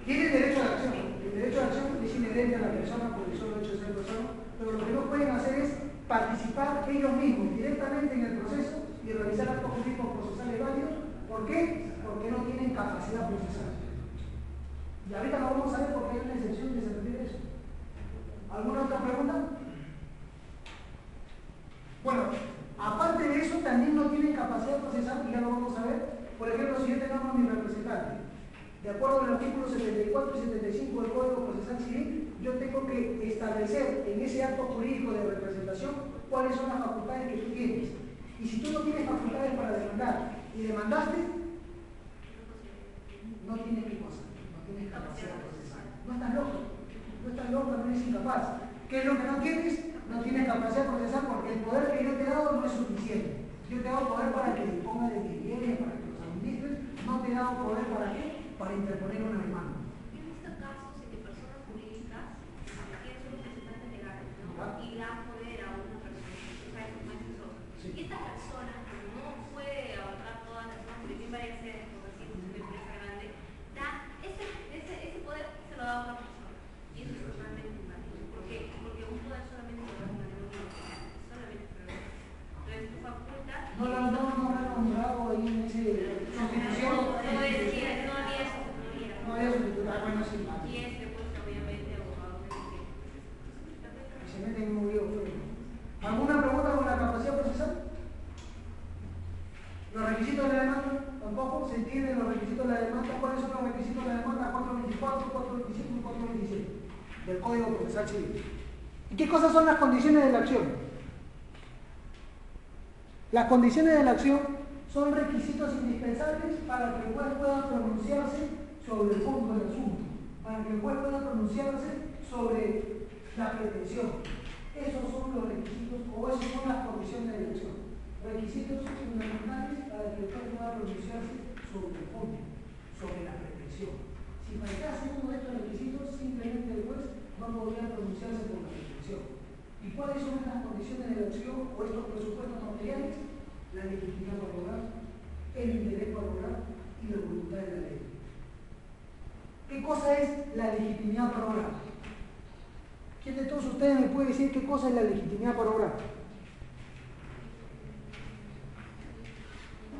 Tienen derecho de acción. El derecho de acción es inherente a la persona por el solo hecho de ser persona, pero lo que no pueden hacer es participar ellos mismos directamente en el proceso y realizar actos jurídicos procesales válidos. ¿Por qué? Porque no tienen capacidad procesal. Y ahorita lo vamos a ver porque hay una excepción que se refiere a eso. ¿Alguna otra pregunta? Bueno, aparte de eso, también no tienen capacidad procesal, y ya lo vamos a ver. Por ejemplo, si yo tengo a mi representante, de acuerdo al artículo 74 y 75 del Código Procesal Civil, yo tengo que establecer en ese acto jurídico de representación cuáles son las facultades que tú tienes. Y si tú no tienes facultades para demandar y demandaste, no tienes qué cosa, no tienes capacidad procesal. No estás loco, no eres incapaz. ¿Qué es lo que no tienes? No tienes capacidad capacidad procesal porque el poder que yo te he dado no es suficiente. Yo te he dado poder para que disponga de mis bienes, para que los administres, no te he dado poder para qué, para interponer una demanda. Yo he visto casos en que personas jurídicas tienen su representante legal, ¿no? Y dan poder a una persona, o sea, como es eso. Sí. Y esta persona, como no puede abarcar todas las cosas, porque tiene varias sedes, por así decirlo, de empresa grande, da ese poder se lo da a otra persona. Y eso es totalmente inválido. Porque un poder solamente se lo da a una persona, solamente se lo da. Entonces, tu facultad. No lo han nombrado ahí en ese constitución. No había sustituido. No había sustituido. Bueno, sí. Y pues obviamente abogado de Se meten en un lío feo. ¿Alguna pregunta con la capacidad procesal? ¿Los requisitos de la demanda? Tampoco se entienden los requisitos de la demanda. ¿Cuáles son los requisitos de la demanda? 424, 425 y 427 del Código Procesal Civil. ¿Y qué cosas son las condiciones de la acción? Las condiciones de la acción son requisitos indispensables para que el juez pueda pronunciarse sobre el fondo del asunto, para que el juez pueda pronunciarse sobre la pretensión. Esos son los requisitos, o esas son las condiciones de la acción. Requisitos fundamentales para que el juez pueda pronunciarse sobre el fondo, sobre la pretensión. Si faltase uno de estos requisitos, simplemente el juez no podría pronunciarse por la pretensión. ¿Y cuáles son estas condiciones de la acción o estos presupuestos materiales? La legitimidad para obrar, el interés para obrar y la voluntad de la ley. ¿Qué cosa es la legitimidad para obrar? ¿Quién de todos ustedes me puede decir qué cosa es la legitimidad para obrar?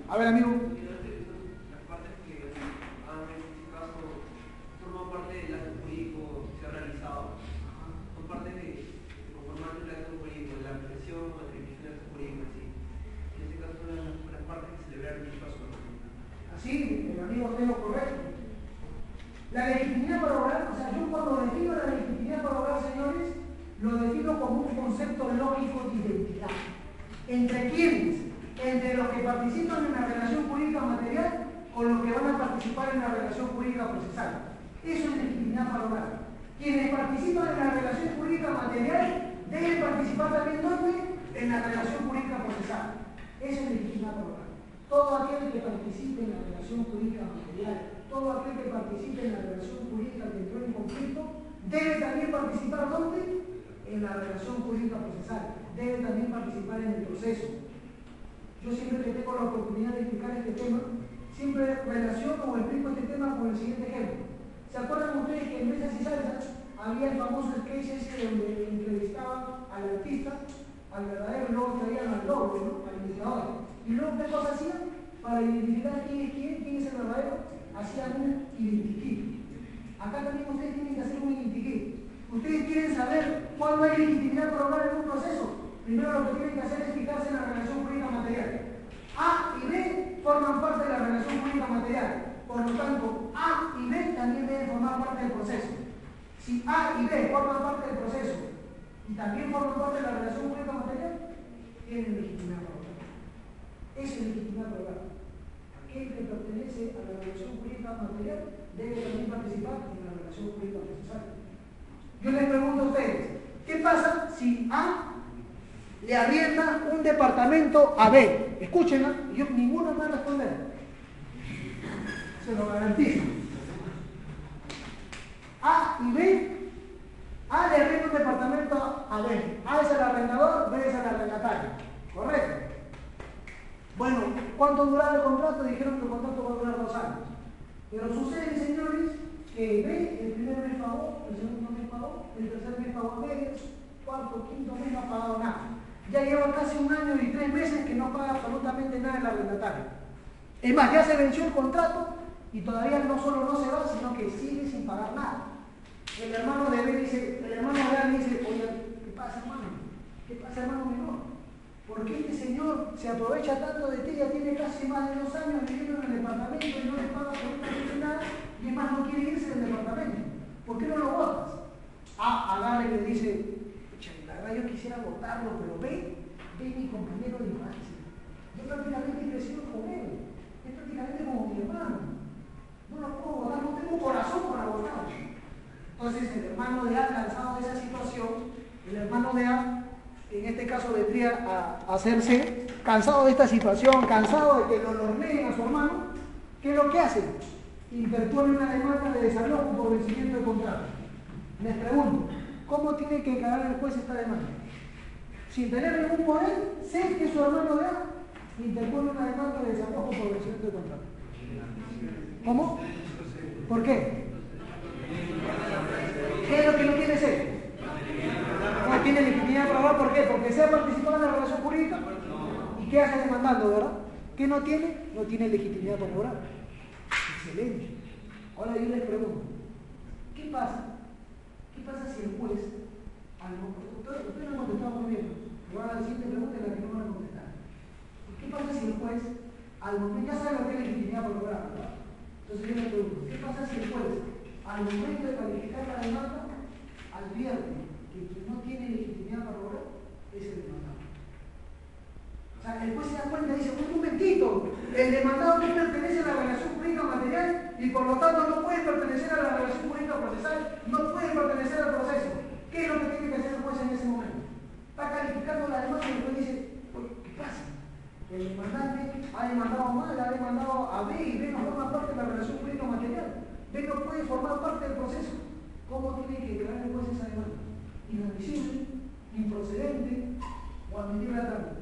A ver, amigo. Las partes que han en este caso forman parte del acto jurídico que se ha realizado. Son partes de conformar el acto jurídico, la presión o atribución del acto jurídico en sí. En este caso son las partes que celebraron el caso. Así, el amigo es lo correcto. La legitimidad para obrar, o sea, yo cuando defino la legitimidad para obrar, señores, lo defino como un concepto lógico de identidad. ¿Entre quiénes? Entre los que participan en la relación jurídica material o los que van a participar en la relación jurídica procesal. Eso es legitimidad para obrar. Quienes participan en la relación jurídica material deben participar también ¿dónde? En la relación jurídica procesal. Eso es legitimidad para obrar. Todo aquel que participe en la relación jurídica material, todo aquel que participe en la relación jurídica que entró en conflicto, debe también participar ¿dónde? En la relación jurídica procesal. Debe también participar en el proceso. Yo siempre que tengo la oportunidad de explicar este tema, siempre relaciono o explico este tema con el siguiente ejemplo. ¿Se acuerdan ustedes que en Mesas y Salsas había el famoso sketch ese donde entrevistaban al artista, al verdadero, y luego traían al doble, ¿no? Al imitador? Y luego, ¿qué cosa hacían? Para identificar quién es quién es el verdadero, hacían un identikit. Acá también ustedes tienen que hacer un identikit. Ustedes quieren saber cuándo hay legitimidad para obrar en un proceso. Primero lo que tienen que hacer es fijarse en la relación jurídica material. A y B forman parte de la relación jurídica material. Por lo tanto, A y B también deben formar parte del proceso. Si A y B forman parte del proceso y también forman parte de la relación jurídica material, tienen legitimidad para obrar. Esa es legitimidad para obrar. Aquel que pertenece a la relación jurídica material debe también participar en la relación jurídica procesal. Yo les pregunto a ustedes, ¿qué pasa si A le arrienda un departamento a B? Escúchenla, ninguno me va a responder. Se lo garantizo. A y B, A le arrienda un departamento a B. A es el arrendador, B es el arrendatario. ¿Correcto? Bueno, ¿cuánto duraba el contrato? Dijeron que el contrato va a durar 2 años. Pero sucede, señores, que B el primer mes pagó, el segundo mes pagó, el tercer mes pagó a medias, cuarto, quinto mes no ha pagado nada. Ya lleva casi 1 año y 3 meses que no paga absolutamente nada el arrendatario. Es más, ya se venció el contrato y todavía no solo no se va, sino que sigue sin pagar nada. El hermano de B dice, el hermano de A le dice, oye, ¿qué pasa, hermano? ¿Qué pasa, hermano menor? ¿Por qué este señor se aprovecha tanto de ti? Ya tiene casi más de 2 años viviendo en el departamento y no le paga absolutamente nada y es más, no quiere irse del departamento. ¿Por qué no lo votas? Agarra y le dice, la verdad yo quisiera votarlo, pero ve mi compañero de infancia. Yo prácticamente he crecido con él. Es prácticamente como mi hermano. No lo puedo votar, no tengo corazón para votarlo. Entonces el hermano de A, cansado de esa situación, el hermano de A, en este caso vendría a hacerse, cansado de esta situación, cansado de que lo horneen a su hermano, ¿qué es lo que hace? Interpone una demanda de desalojo por vencimiento de contrato. Les pregunto, ¿cómo tiene que encarar el juez esta demanda? Sin tener ningún poder, sé que su hermano de A interpone una demanda de desalojo por vencimiento de contrato. ¿Cómo? ¿Por qué? ¿Qué es lo que no tiene C? No tiene legitimidad para hablar, ¿por qué? Porque se ha participado en la relación jurídica. ¿Y qué hace demandando, verdad? ¿Qué no tiene? No tiene legitimidad para obrar. Excelente. Ahora yo les pregunto, ¿qué pasa? ¿Qué pasa si el juez, ustedes no han contestado muy bien, pero ahora la siguiente pregunta es la que no van a contestar. ¿Qué pasa si el juez, al momento, ya sabe lo que es legitimidad para obrar, ¿verdad? Entonces yo les pregunto, ¿qué pasa si el juez, al momento de calificar la demanda, advierte que quien no tiene legitimidad para obrar es el demandado? O sea, el juez se da cuenta y dice, un momentito, el demandado no pertenece a la relación jurídica material y por lo tanto no puede pertenecer a la relación jurídica procesal, no puede pertenecer al proceso. ¿Qué es lo que tiene que hacer el juez en ese momento? Está calificando la demanda y el juez dice, ¿qué pasa? El demandante ha demandado mal, ha demandado a B y B no forma parte de la relación jurídica material. B no puede formar parte del proceso. ¿Cómo tiene que declarar el juez esa demanda? Inadmisible, improcedente o admitible a trámite.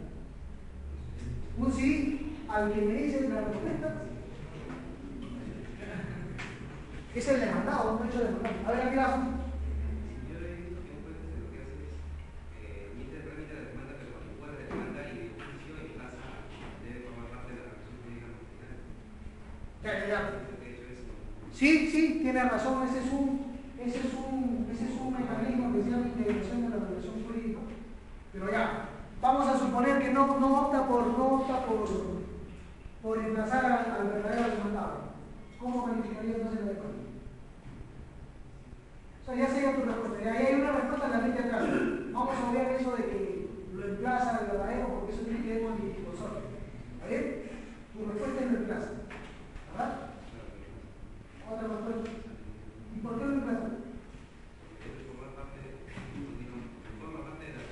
Un sí al que me dice la respuesta es el demandado, no hecho demandado. A ver, aquí la. Sí, tiene razón, ese es un mecanismo que se llama integración de la relación jurídica. Pero ya, vamos a suponer que no opta por emplazar al verdadero demandado. ¿Cómo calificaría entonces la demanda? O sea, ya sería tu respuesta. Y ahí hay una respuesta en la ley de acá. Vamos a ver eso de que lo emplaza al verdadero, porque eso tiene que ver con el litigosor. ¿Está bien? Tu respuesta es lo emplaza. ¿Verdad? Otra respuesta. ¿Y por qué lo emplaza?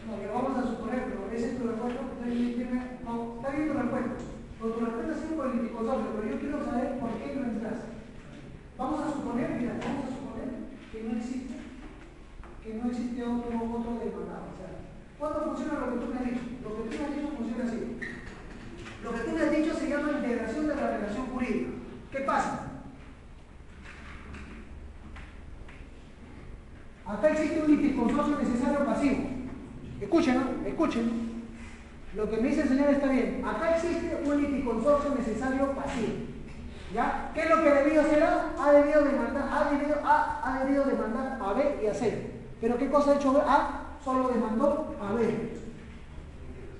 No, que vamos a suponer, pero esa es tu respuesta. No, está bien tu respuesta. Pero tu respuesta es por el litigosor, pero yo quiero saber por qué lo emplaza. Vamos a suponer que no existe otro demandado. O sea, ¿cuándo funciona lo que tú me has dicho? Lo que tú me has dicho funciona así. Lo que tú me has dicho se llama integración de la relación jurídica. ¿Qué pasa? Acá existe un litisconsorcio necesario pasivo. Escuchen. Lo que me dice el señor está bien. Acá existe un litisconsorcio necesario pasivo. ¿Ya? ¿Qué es lo que debió hacer A? Ha debido demandar a B y a C. ¿Pero qué cosa ha hecho A? Solo demandó a B.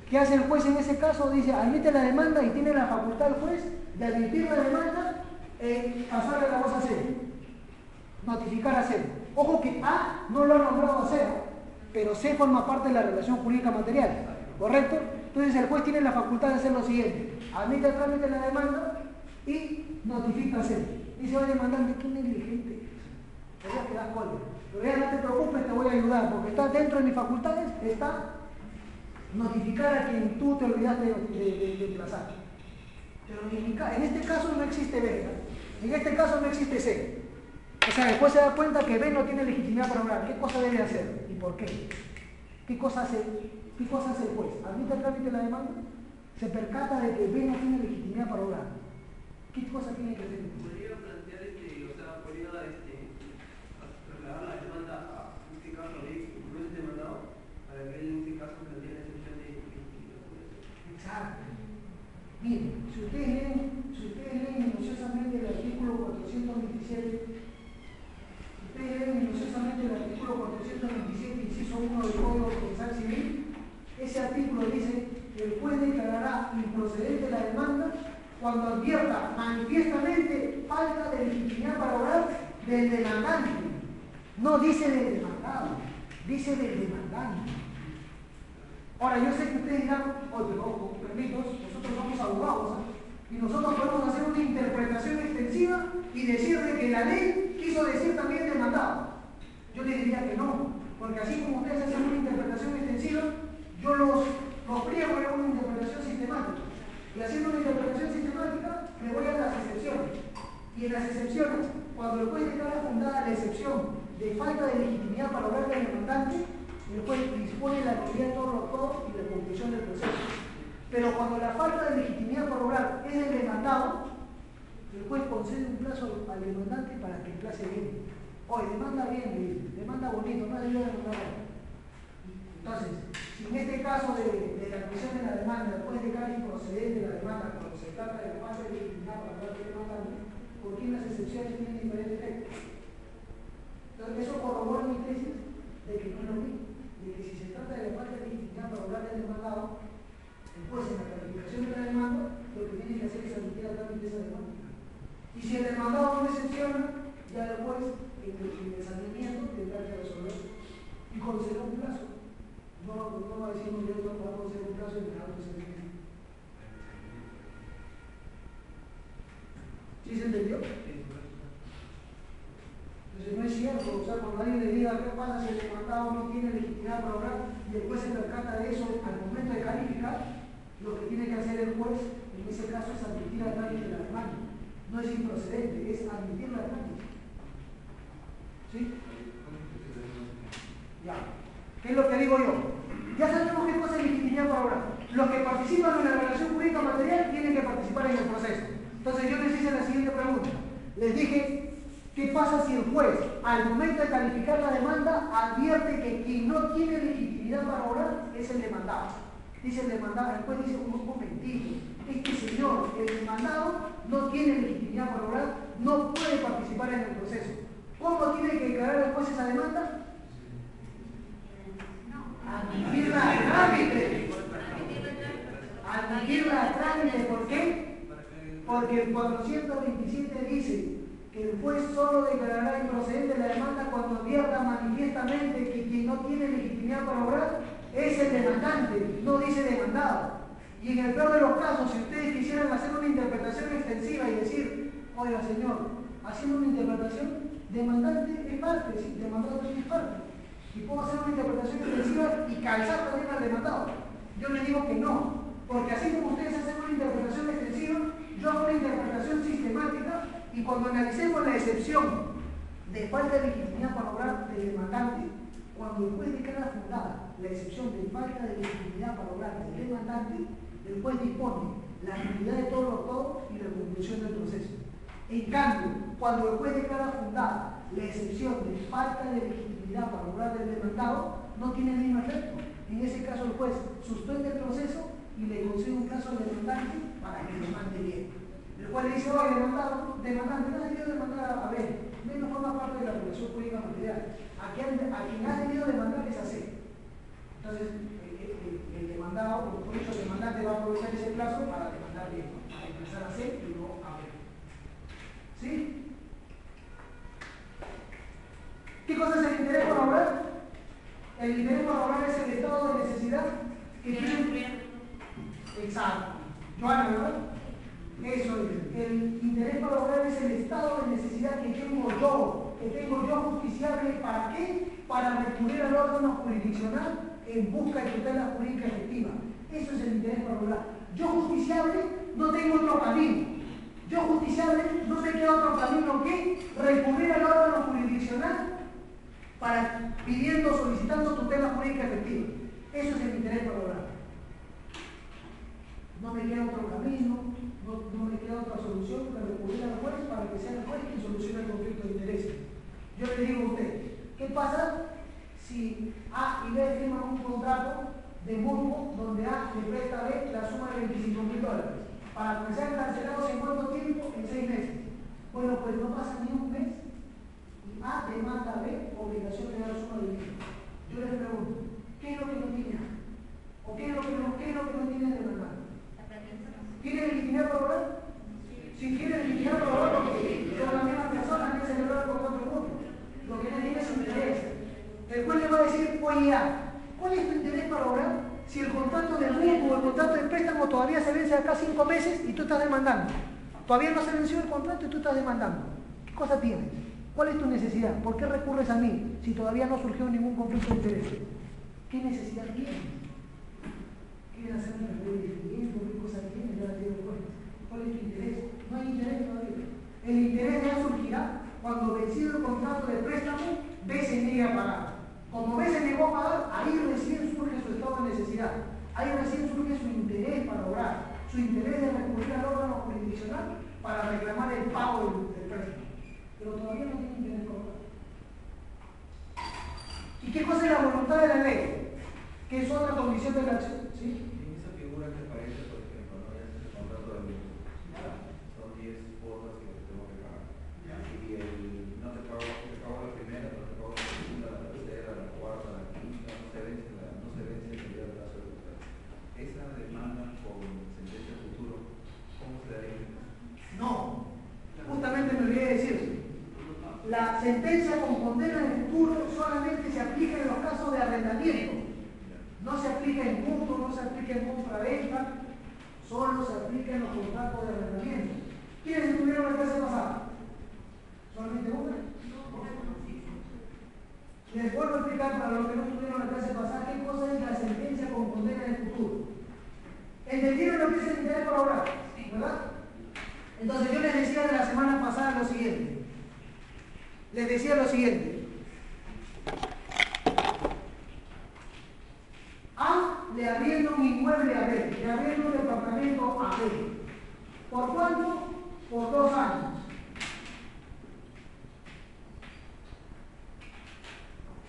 ¿Qué hace el juez en ese caso? Dice, admite la demanda y tiene la facultad el juez de admitir la demanda e pasarle la voz a C. Notificar a C. Ojo que A no lo ha nombrado a C, pero C forma parte de la relación jurídica material. ¿Correcto? Entonces el juez tiene la facultad de hacer lo siguiente. Admite el trámite de la demanda y notifica a C. Dice, oye, demandante, qué negligente. Te voy a quedar cólera. Pero ya no te preocupes, te voy a ayudar, porque está dentro de mis facultades, está notificar a quien tú te olvidaste de emplazar. Pero en este caso no existe B, ¿no? En este caso no existe C. O sea, el juez se da cuenta que B no tiene legitimidad para obrar. ¿Qué cosa debe hacer? ¿Y por qué? ¿Qué cosa hace el juez? ¿Admite el trámite de la demanda? Se percata de que B no tiene legitimidad para obrar. ¿Qué cosa tiene que hacer? Podría plantear, podría trasladar la demanda a, en este caso, a B, que no es demandado, para que él en este caso plantee la excepción de Exacto. Miren, si ustedes leen minuciosamente el artículo 427, inciso 1 del Código Procesal Civil, ese artículo dice que el juez declarará improcedente la demanda cuando advierta manifiestamente falta de legitimidad para obrar del demandante. No dice del demandado, dice del demandante. Ahora, yo sé que ustedes dirán, oye, pero con permisos, nosotros somos abogados, ¿eh? Y nosotros podemos hacer una interpretación extensiva y decir de que la ley quiso decir también demandado. Yo les diría que no, porque así como ustedes hacen una interpretación extensiva, yo los haciendo una interpretación sistemática, me voy a las excepciones. Y en las excepciones, cuando el juez declara fundada la excepción de falta de legitimidad para obrar del demandante, el juez dispone la nulidad de todos los cobros y la conclusión del proceso. Pero cuando la falta de legitimidad para obrar es del demandado, el juez concede un plazo al demandante para que emplace bien. Oye, demanda bien, demanda bonito, no debió demandar. Entonces, si en este caso de la admisión de la demanda, el juez declara improcedente la demanda cuando se trata de la falta de legitimidad para obrar del demandante, ¿por qué las excepciones tienen diferente efecto? Entonces, eso corrobora mi tesis de que no es lo mismo, de que si se trata de la falta de legitimidad para obrar del demandado, el juez en la calificación de la demanda, lo que tiene que hacer es admitir a trámite esa demanda. Y si el demandado no excepciona, ya el juez en el saneamiento tendrá que resolver y conceder un plazo. No va a decir un derecho para conceder un plazo y dejar de saneamiento. ¿Sí se entendió? Entonces no es cierto, o sea, cuando alguien le diga qué pasa si el demandado no tiene legitimidad para obrar y el juez se percata de eso al momento de calificar, lo que tiene que hacer el juez en ese caso es admitir al trámite de la demanda. No es improcedente, es admitir la trámite. ¿Sí? Ya. ¿Qué es lo que digo yo? Ya sabemos qué cosa es legitimidad para obrar. Los que participan en la relación jurídica material tienen que participar en el proceso. Entonces yo les hice la siguiente pregunta. Les dije, ¿qué pasa si el juez, al momento de calificar la demanda, advierte que quien no tiene legitimidad para obrar es el demandado? Dice el demandado, el juez dice un momentito, este señor, el demandado, no tiene legitimidad para obrar, no puede participar en el proceso. ¿Cómo tiene que declarar el juez esa demanda? Admitirla a trámite. Admitirla a trámite, ¿por qué? Porque el 427 dice que el juez solo declarará improcedente la demanda cuando advierta manifiestamente que quien no tiene legitimidad para obrar es el demandante, no dice demandado. Y en el peor de los casos, si ustedes quisieran hacer una interpretación extensiva y decir, oiga señor, haciendo una interpretación, demandante es parte, sí, demandado también es parte. Y puedo hacer una interpretación extensiva y calzar también al demandado. Yo les digo que no, porque así como ustedes hacen una interpretación extensiva, yo hago una interpretación sistemática y cuando analicemos la excepción de falta de legitimidad para obrar del demandante, cuando el juez declara fundada la excepción de falta de legitimidad para obrar del demandante, el juez dispone la nulidad de todos los cobros y la conclusión del proceso. En cambio, cuando el juez declara fundada la excepción de falta de legitimidad para obrar del demandado, no tiene el mismo efecto. En ese caso el juez suspende el proceso y le concede un plazo al demandante para que demande bien. El juez le dice, oye, demandante, no has debido demandar a ver, no forma parte de la relación jurídica material. A quien has debido demandar es a C. Entonces, el demandado, por eso el demandante va a aprovechar ese plazo para demandar bien, para empezar a C y no a B. ¿Sí? ¿Qué cosa es el interés por obrar? El interés por obrar es el estado de necesidad que tiene. Exacto. Joana, ¿verdad? Eso es. El interés por obrar es el estado de necesidad que tengo yo justiciable. ¿Para qué? Para recurrir al órgano jurisdiccional en busca de tutela jurídica efectiva. Eso es el interés por obrar. Yo justiciable no tengo otro camino. Yo justiciable no me queda otro camino que recurrir al órgano jurisdiccional solicitando tutela jurídica efectiva. Eso es el interés por obrar. No me queda otro camino, no me queda otra solución que recurrir al juez para que sea el juez quien solucione el conflicto de intereses. Yo le digo a usted, ¿qué pasa si A y B firman un contrato de mutuo donde A le presta a B la suma de $25.000 para que sean cancelados en cuánto tiempo? En 6 meses. Bueno, pues no pasa ni un mes y A demanda a B obligación de dar la suma de dinero. Yo les pregunto, ¿qué es lo que no tiene A? ¿O qué es lo que no tiene el demandante? ¿Tiene legitimidad para obrar? Si tiene legitimidad para obrar, porque son la misma persona que celebró el contrato de mutuo. Lo que no tiene es interés. El juez le va a decir, oye, ¿cuál es tu interés para obrar? Si el contrato de mutuo o el contrato de préstamo todavía se vence acá 5 meses y tú estás demandando. Todavía no se venció el contrato y tú estás demandando. ¿Qué cosa tienes? ¿Cuál es tu necesidad? ¿Por qué recurres a mí si todavía no surgió ningún conflicto de interés? ¿Qué necesidad tienes? ¿Quieres hacer un requerimiento? ¿Qué cosa tienes? ¿Cuál es tu interés? No hay interés todavía. El interés ya surgirá cuando vencido el contrato de préstamo, B se niegue a pagar. Como B se negó a pagar, ahí recién surge su estado de necesidad. Ahí recién surge su interés para obrar, su interés de recurrir al órgano jurisdiccional para reclamar el pago del préstamo. Pero todavía no tiene interés para obrar. ¿Y qué cosa es la voluntad de la ley? Que es otra condición de la acción. ¿Sí? En esa figura que aparece, por ejemplo, no ya se contrato de luz. Son 10 cuotas que tengo que pagar. Y no te pago la primera, no te pago la segunda, la tercera, la cuarta, la quinta, no se vence el día del plazo de contrato. Esa demanda con sentencia futuro, ¿cómo se daría? No, justamente me olvidé de decir. La sentencia con condena en futuro solamente se aplica en los casos de arrendamiento. No se aplica en mutuo, no se aplica en compra-venta, solo se aplica en los contratos de arrendamiento. ¿Quiénes estuvieron la clase pasada? ¿Solamente una? Les vuelvo a explicar para los que no estuvieron la clase pasada qué cosa es la sentencia con condena en futuro. ¿Entendieron lo que es el interés para obrar? ¿Verdad? Entonces yo les decía de la semana pasada lo siguiente. Les decía lo siguiente. A le arrienda un inmueble a B, le arrienda un departamento a B. ¿Por cuánto? Por 2 años.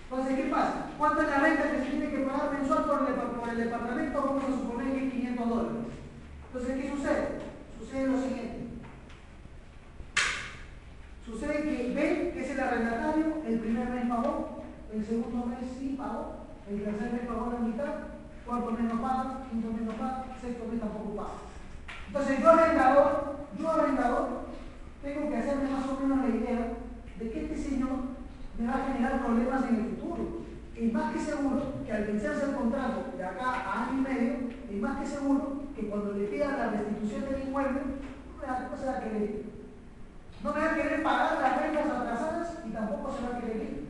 Entonces, ¿qué pasa? ¿Cuánto es la renta que se tiene que pagar mensual por el departamento? Vamos a suponer que es $500. Entonces, ¿qué sucede? Sucede lo siguiente. Sucede que B, que es el arrendatario, el primer mes pagó, el segundo mes sí pagó, el tercer mes pagó la mitad, cuarto mes no paga, quinto mes no paga, sexto mes tampoco paga. Entonces yo arrendador, tengo que hacerme más o menos la idea de que este señor me va a generar problemas en el futuro. Es más que seguro que al vencerse el contrato de acá a año y medio, es más que seguro que cuando le pida la restitución del inmueble, no se va a querer ir. No me va a querer pagar las rentas atrasadas y tampoco se va a querer ir.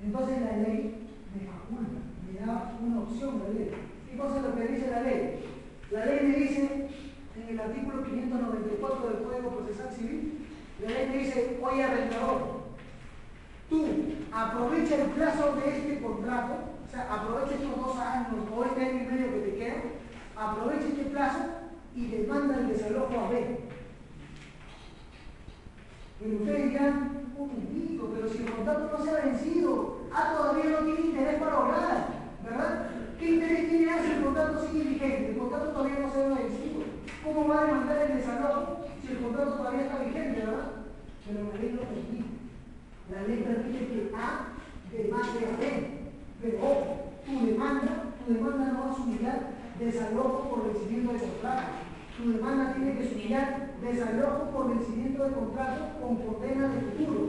Entonces la ley me faculta, me da una opción la ley. ¿Qué cosa es lo que dice la ley? La ley me dice, en el artículo 594 del Código Procesal Civil, la ley me dice, oye arrendador, tú aprovecha el plazo de este contrato, o sea, aprovecha estos 2 años o este año y medio que te queda, aprovecha este plazo y demanda el desalojo a B. Pero ustedes dirán, un momentito, pero si el contrato no se ha vencido, todavía no tiene interés para obrar, ¿verdad? ¿Qué interés tiene si el contrato sigue vigente? El contrato todavía no se ha vencido. ¿Cómo va a demandar el desalojo si el contrato todavía está vigente, verdad? Pero la ley lo permite. La ley permite que A demande a B. Pero ojo, tu demanda no va a sumillar desalojo por vencimiento de contrato. Tu demanda tiene que sumillar desalojo por vencimiento de contrato con condena de futuro.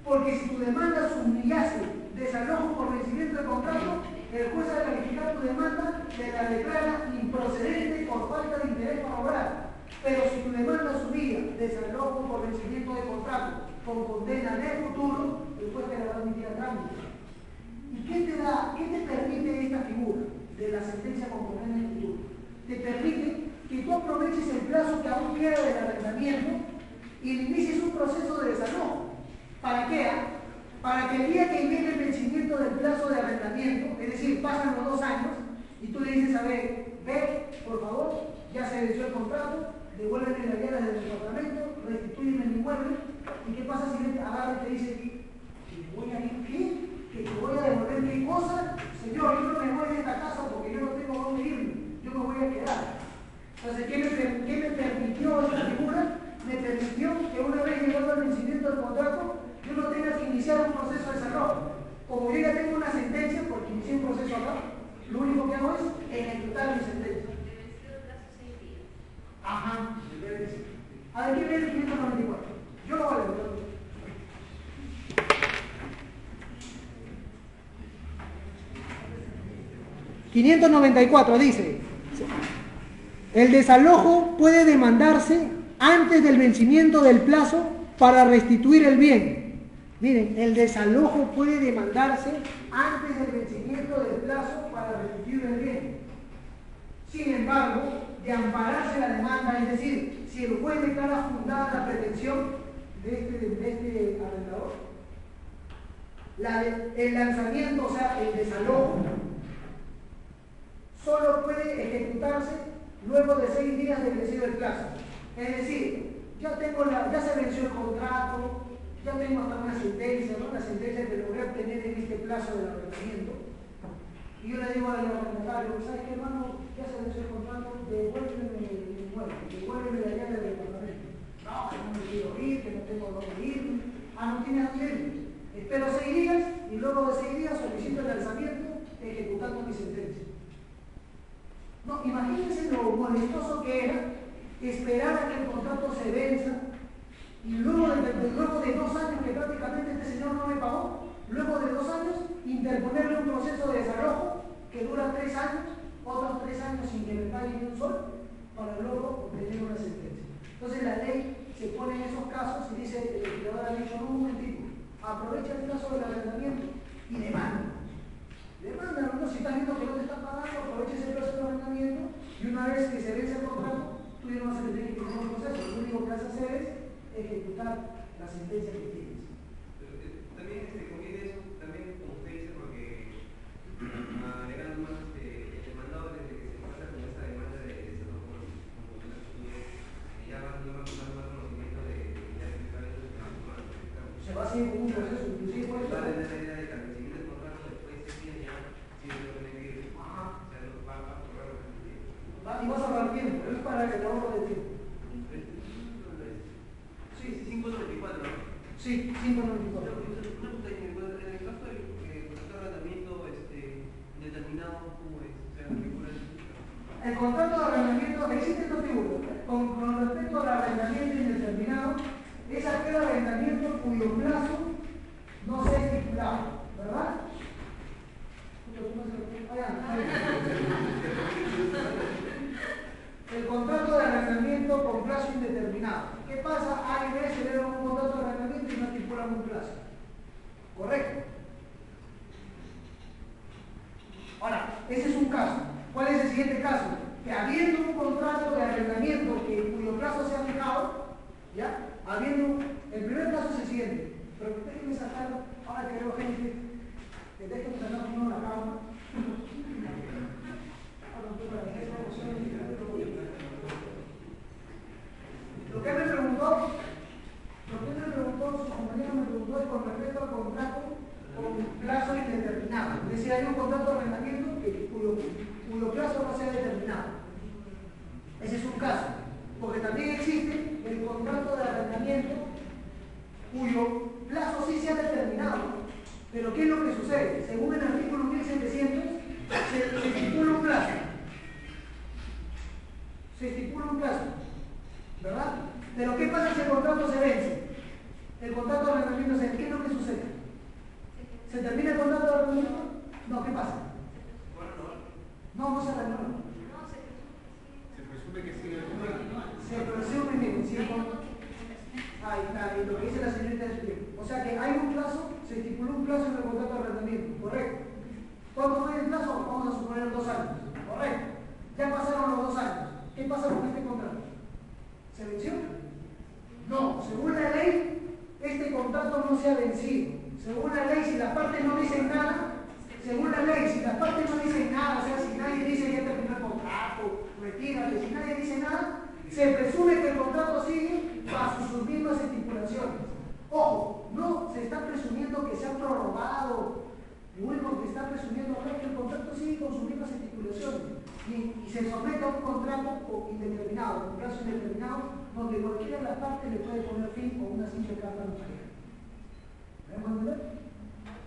Porque si tu demanda sumillase desalojo por vencimiento de contrato, el juez al calificar tu demanda te la declara improcedente por falta de interés para obrar. Pero si tu demanda sumilla desalojo por vencimiento de contrato con condena de futuro, el juez te la va a admitir a trámite. ¿Y qué te permite esta figura de la sentencia con condena de futuro? Te permite que tú aproveches el plazo que aún queda del arrendamiento y inicies un proceso de desalojo. ¿Para qué? Para que el día que viene el vencimiento del plazo de arrendamiento, es decir, pasan los 2 años, y tú le dices a B, por favor, ya se venció el contrato, devuélveme las llaves del departamento, restitúyeme el inmueble, ¿y qué pasa si agarra y te dice que me voy a ir qué? ¿Que te voy a devolver qué cosa? Señor, yo no me voy de esta casa porque yo no tengo dónde irme, yo me voy a quedar. Entonces, ¿qué me permitió esta figura? Me permitió que una vez llegado al vencimiento del contrato, yo no tenga que iniciar un proceso de desalojo. Como yo ya tengo una sentencia, porque inicié un proceso acá, lo único que hago es ejecutar mi sentencia. Ajá, a ver, ¿qué viene el 594? Yo lo voy a leer. 594 dice, el desalojo puede demandarse antes del vencimiento del plazo para restituir el bien. Miren, el desalojo puede demandarse antes del vencimiento del plazo para restituir el bien. Sin embargo, de de ampararse la demanda, es decir, si el juez declara fundada la pretensión de este arrendador, el lanzamiento, o sea, el desalojo, solo puede ejecutarse luego de 6 días de vencido el plazo. Es decir, ya se venció el contrato, ya tengo hasta una sentencia, ¿no? Una sentencia que logré obtener en este plazo del arrendamiento. Y yo le digo al arrendatario, ¿sabes qué, hermano? Ya se venció el contrato, devuélveme el inmueble, devuélveme la llave del departamento. No, que no me quiero ir, que no tengo dónde irme. Ah, no tienes dónde irme. Espero 6 días y luego de 6 días solicito el lanzamiento ejecutando mi sentencia. No, imagínense lo molestoso que era esperar a que el contrato se venza y luego de 2 años que prácticamente este señor no me pagó, luego de 2 años interponerle un proceso de desalojo que dura 3 años, otros 3 años sin que me pague ni un sol, para luego obtener una sentencia. Entonces la ley se pone en esos casos y dice, el legislador ha dicho, no, un momentito, aprovecha el caso del arrendamiento y demanda. Demanda, ¿no? Si estás viendo que no te están pagando, aprovecha ese plazo de arrendamiento y una vez que se vence el contrato, tú ya no vas a tener que tener un proceso. Lo único que vas a hacer es ejecutar la sentencia que tienes. También conviene eso, también como usted dice, porque agregando más el demandado desde que se pasa con esta demanda de desalojo con las estudios, ya va tomando más conocimiento de ya explicar eso. Se va a seguir con un proceso, inclusive puede va a tener la idea de que al recibir el contrato después de 6 días ya tiene que tener que ir. O sea, no va a correr el tiempo. Y vas a ahorrar tiempo, es para el ahorro de tiempo. Sí, 594. Sí, 594. Una pregunta, en el caso del contrato de arrendamiento determinado, ¿cómo es? O sea, figura el contrato de arrendamiento, existen 2 figuras. Con respecto al arrendamiento indeterminado, es aquel arrendamiento cuyo plazo no sea estipulado, ¿verdad? El contrato de arrendamiento con plazo indeterminado. ¿Qué pasa? A y B celebran un contrato de arrendamiento y no estipulan un plazo. ¿Correcto? Ahora, ese es un caso. ¿Cuál es el siguiente caso? Que habiendo un contrato de arrendamiento cuyo plazo se ha fijado, ¿ya? El primer caso es el siguiente. Pero déjenme sacarlo, ahora que veo gente, que déjenme sacar uno la cámara. Lo que me preguntó, su compañero me preguntó es con respecto al contrato con plazo indeterminado. Es decir, hay un contrato de arrendamiento cuyo plazo no sea determinado. Ese es un caso. Porque también existe el contrato de arrendamiento cuyo plazo sí se ha determinado. Pero ¿qué es lo que sucede? Según el artículo 1700, se estipula un plazo. Se estipula un plazo, ¿verdad? Pero ¿qué pasa si el contrato se vence? El contrato de arrendamiento se vence. ¿Qué es lo que sucede? ¿Se termina el contrato de arrendamiento? No, ¿qué pasa? No se renueva. Se presume que sigue Se presume, miren, si ahí está, y lo que dice la señorita es bien. O sea que hay un plazo, se estipuló un plazo en el contrato de arrendamiento, ¿correcto? ¿Cuánto fue el plazo? Vamos a suponer 2 años, ¿correcto? Ya pasaron los 2 años. ¿Qué pasa con este contrato? ¿Se venció? No, según la ley, este contrato no se ha vencido. Según la ley, si las partes no dicen nada, según la ley, si las partes no dicen nada, o sea, si nadie dice ya terminó el contrato, retírate, si nadie dice nada, se presume que el contrato sigue bajo sus mismas estipulaciones. Ojo, no se está presumiendo que se ha prorrogado, lo único que está presumiendo es que el contrato sigue con sus mismas estipulaciones y se somete a un contrato indeterminado, un plazo indeterminado, donde cualquiera de las partes le puede poner fin con una simple carta notarial. ¿Me van a entender?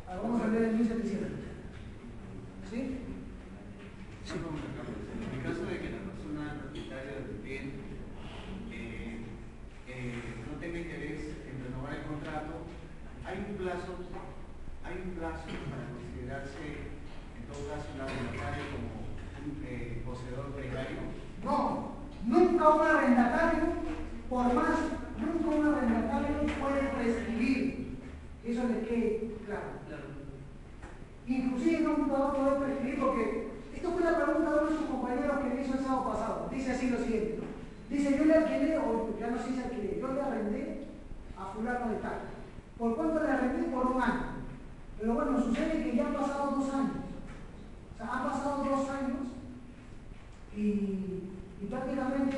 Ahora vamos a leer el 1700. ¿Sí? Sí. En el caso de que la persona propietaria del bien no tenga interés en renovar el contrato, hay un plazo para considerarse, en todo caso, el arrendatario como un poseedor precario. No, nunca un arrendatario puede prescribir. Eso les quede claro. Inclusive nunca va a poder prescribir porque esto fue la pregunta de uno de sus compañeros que me hizo el sábado pasado. Dice así lo ya no se dice alquiler, yo le arrendé a fulano de tal. ¿Por cuánto le arrendé? Por 1 año. Pero bueno, sucede que ya han pasado 2 años. O sea, han pasado 2 años y prácticamente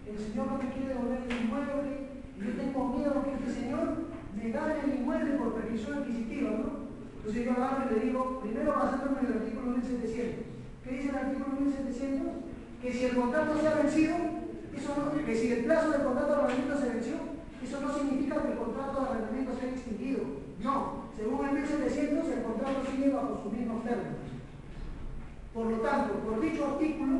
el señor no me quiere devolver el inmueble y yo tengo miedo que este señor me gane el inmueble por prescripción adquisitiva, ¿no? Entonces yo agarro y le digo, primero basándome en el artículo 1700. ¿Qué dice el artículo 1700? Que si el contrato se ha vencido, eso no, que si el plazo del contrato de arrendamiento se venció, eso no significa que el contrato de arrendamiento se haya extinguido. No, según el 1700 el contrato sigue bajo sus mismos términos. Por lo tanto, por dicho artículo,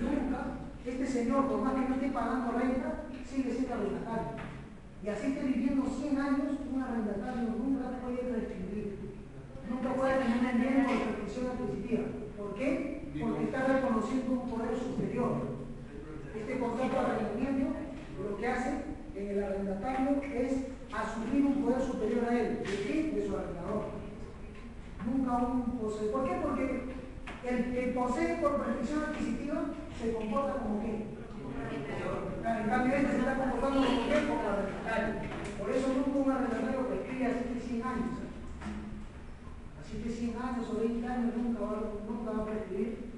nunca este señor, por más que no esté pagando renta, sigue siendo arrendatario. Y así esté viviendo 100 años, un arrendatario nunca puede prescindir. Nunca puede tener un bien por prescripción adquisitiva. ¿Por qué? Porque está reconociendo un poder superior. Este contrato de arrendamiento lo que hace en el arrendatario es asumir un poder superior a él. ¿De qué? De su arrendador. Nunca un poseedor. ¿Por qué? Porque el que posee por prescripción adquisitiva se comporta como qué. En cambio este se está comportando como qué, como arrendatario. Por eso nunca un arrendatario prescribe así de 100 años. Así de 100 años o 20 años nunca va a prescribir.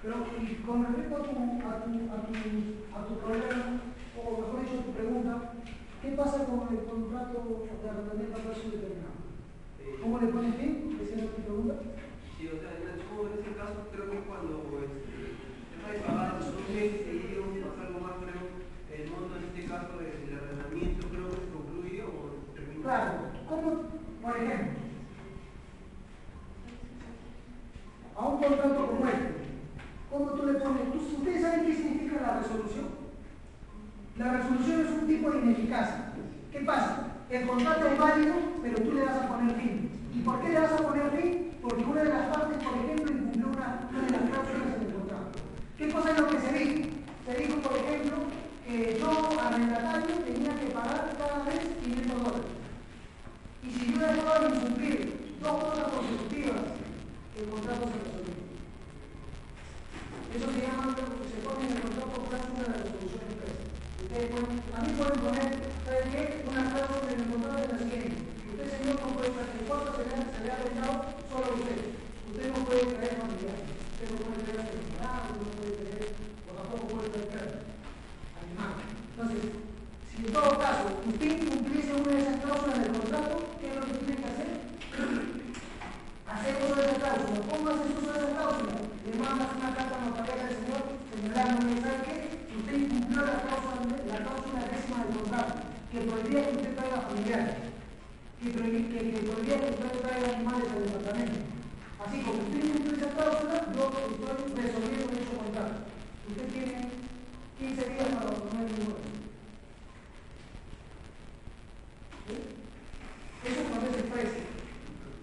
Pero y con respecto a tu problema, o mejor dicho tu pregunta, ¿qué pasa con el contrato de arrendamiento a plazo determinado? ¿Cómo le pones fin? ¿Esa es tu pregunta? Sí, o sea, en ese caso creo que cuando deja de pagar 2 meses seguidos, pasa algo más, creo, el monto en este caso del arrendamiento creo que se concluye o termina. Claro, ¿cómo? Por ejemplo, a un contrato como este, ¿cómo tú le pones? ¿Ustedes saben qué significa la resolución? La resolución es un tipo de ineficacia. ¿Qué pasa? El contrato es válido, pero tú le vas a poner fin. ¿Y por qué le vas a poner fin? Porque una de las partes, por ejemplo, incumplió una de las cláusulas en el contrato. ¿Qué cosa es lo que se dijo? Se dijo, por ejemplo, que yo, arrendatario, tenía que pagar cada mes $500. Y si yo dejaba de incumplir 2 cosas consecutivas, el contrato se resolvió. Eso se llama, se pone en el contrato cláusula de la resolución de empresa. Ustedes también pueden poner, ¿saben qué? Una cláusula en el contrato de la siguiente. Usted, señor, no puede traer el cuarto, se le ha rentado solo a usted. Usted no puede traer familiares. Usted no puede traer a su empleado, no puede traer, o tampoco puede traer animal. Entonces, si en todo caso usted incumpliese una de esas cláusulas del contrato, ¿qué es lo que tiene que hacer? Hacer uso de esa cláusula. ¿Cómo haces uso de esa cláusula? Le mandas una carta notarial al señor señalándole, ¿sabe qué? Usted incumplió la cláusula décima del contrato, que prohibía que usted traiga familiares, que prohibía que usted traiga animales al departamento. Así como usted incumplió esa cláusula, yo estoy resolviendo dicho contrato. Usted tiene 15 días para obtener el inmueble. ¿Sí? Eso cuando es el precio.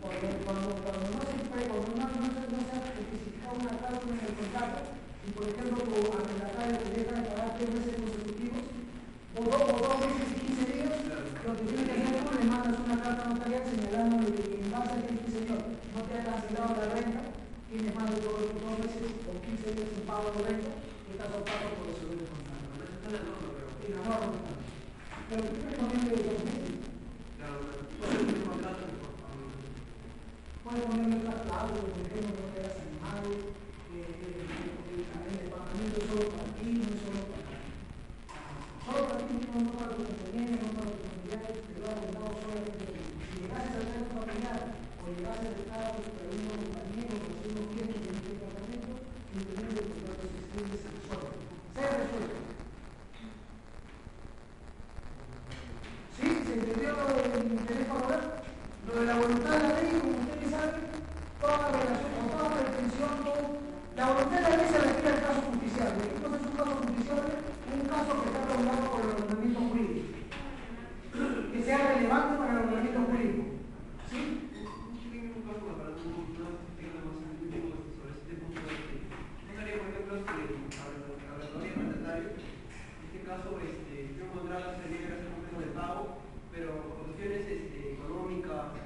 Porque cuando no se ha especificado una cláusula en el contrato, y por ejemplo tu arrendatario te deja de pagar 3 meses consecutivos, o 2 meses y 15 días, lo que tienes que hacer tú le mandas una carta notarial señalando que en base a que este señor no te ha cancelado la renta, tienes más de 2 meses o 15 días sin pago de renta, y estás optando por resolver el contrato. Está en la norma, pero. En la norma. Pero tú tienes ponerle 2 meses. Claro, pero contrato. Puedes ponerle otras cláusulas, por ejemplo, no te hagas animales, el departamento es solo para ti, no es solo para ti. Solo para ti, no para tus compañeros, no para tus familiares, te lo ha arrendado solamente para ti. Si llegases a tener un familiar o llegases a estar para un compañero o si uno quiere en este departamento, simplemente el contrato se extiende solo. Se resuelve. ¿Sí? ¿Se entendió lo del interés favoral? Lo de la voluntad de la ley, como ustedes saben, toda relación con toda pretensión con la voluntad de la ley se refiere al caso judicial. ¿Qué cosa es un caso judicial? Un caso que está regulado por el ordenamiento jurídico. Que sea relevante para el ordenamiento jurídico. ¿Sí? Un caso para un sobre este punto de no sería, por ejemplo, arrendador y arrendatario. En este caso, yo encontraba que sería hacer un medio de pago, pero por cuestiones económicas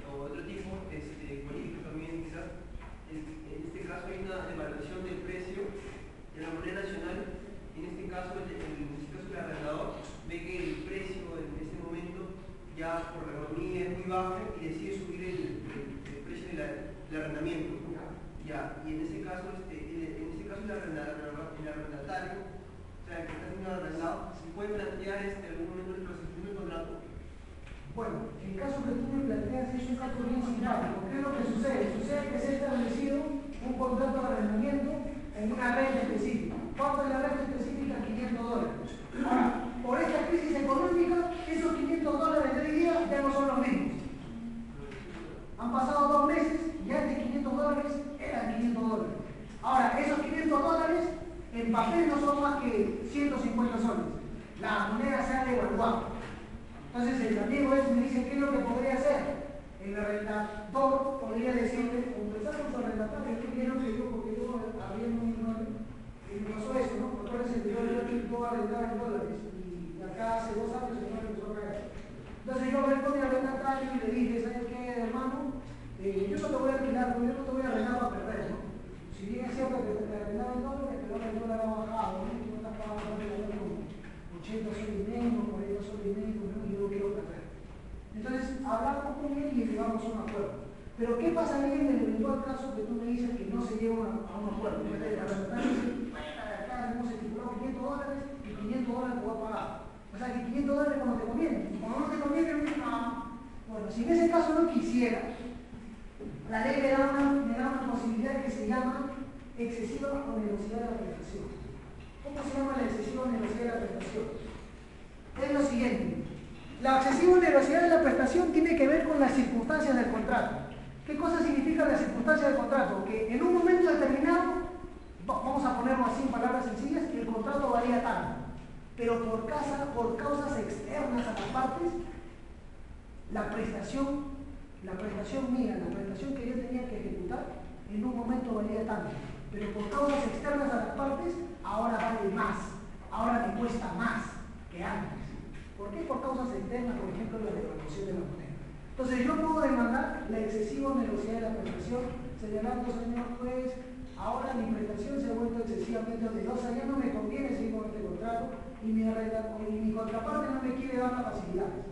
o otro tipo, políticos también quizás, en este caso hay una devaluación del precio de la moneda nacional, y en este caso el arrendador ve que el precio en ese momento ya por la economía es muy bajo y decide subir el precio del arrendamiento. Ya, y en ese caso el arrendatario, o sea, el que está siendo arrendado, puede plantear en algún momento el procedimiento del contrato. Bueno, el caso que tú me planteas es un caso bien simpático. ¿Qué es lo que sucede? Sucede que se ha establecido un contrato de arrendamiento en una renta específica. ¿Cuánto es la renta específica? $500. Ahora, por esta crisis económica, esos $500 de hoy día ya no son los mismos. Han pasado 2 meses y antes $500 eran $500. Ahora, esos $500 en papel no son más que 150 soles. La moneda se ha devaluado. Entonces el amigo me dice, ¿qué es lo que podría hacer? El arrendador podría decirle, conversar con su arrendatario, ¿qué quiero que yo? Porque yo había y me pasó eso, ¿no? Acuérdense que yo arrendaba en dólares y acá hace 2 años el señor empezó a caer. Entonces yo hablé con mi arrendatario y le dije, ¿sabes qué, hermano? Yo no te voy a alquilar, yo no te voy a arrendar para perder, ¿no? Si bien es cierto que te arrendaba en dólares, pero ahora el dólar ha bajado, ¿no? Y tú estás pagando como 80 soles y medio, 40 soles y medio, ¿no? Y yo no quiero perder. Entonces hablamos con él y llegamos a un acuerdo. Pero ¿qué pasaría en el eventual caso que tú me dices que no se llega a un acuerdo? El arrendatario dice, bueno, acá hemos estipulado $500 y $500 te voy a pagar. O sea que $500 cuando te conviene. Y cuando no te conviene, no. Bueno, si en ese caso no quisiera, la ley me da una posibilidad que se llama excesiva onerosidad de la prestación. ¿Cómo se llama la excesiva onerosidad de la prestación? Es lo siguiente. La excesiva onerosidad de la prestación tiene que ver con las circunstancias del contrato. ¿Qué cosa significa la circunstancia del contrato? Que en un momento determinado, vamos a ponerlo así en palabras sencillas, el contrato valía tanto, pero por causas externas a las partes, la prestación mía, la prestación que yo tenía que ejecutar, en un momento valía tanto, pero por causas externas a las partes, ahora vale más, ahora me cuesta más que antes. ¿Por qué? Por causas externas, por ejemplo, la devaluación de la moneda. Entonces yo puedo demandar la excesiva onerosidad de la prestación, señalando, señor juez, ahora mi prestación se ha vuelto excesivamente onerosa, ya no me conviene seguir con este contrato y mi contraparte no me quiere dar las facilidades.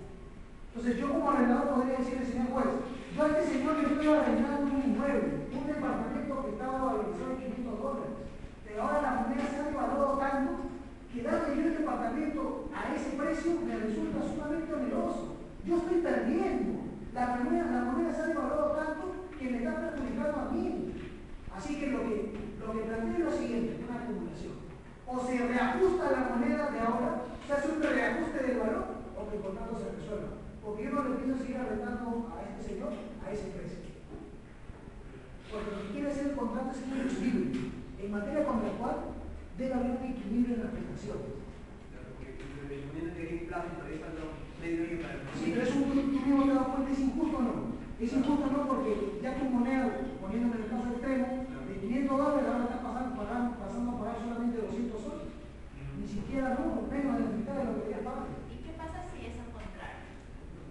Entonces yo como arrendador podría decirle, señor juez, yo a este señor le estoy arrendando un inmueble, un departamento que estaba valorizado en $500, pero ahora la moneda se ha devaluado tanto que darle yo el departamento a ese precio me resulta sumamente oneroso. Yo estoy perdiendo. La moneda se ha devaluado tanto que me está perjudicando a mí. Así que lo que planteo es lo siguiente, una acumulación. O se reajusta la moneda de ahora, se hace un reajuste del valor, o que el contrato se resuelva. Porque yo no le pienso seguir arrendando a este señor a ese precio. Porque lo que quiere hacer el contrato es un equilibrio. En materia contractual debe haber un equilibrio en las prestaciones. Claro, porque suponiendo que hay un plazo, todavía falta medio año para el Sí, pero es tú mismo te das cuenta, ¿es injusto o no? Es injusto no porque ya tu moneda, poniéndome en el caso extremo, de $500 ahora estás pasando a pagar solamente 200 soles. Ni siquiera no, menos de la mitad de lo que querías pagar. ¿Y qué pasa si es al contrario?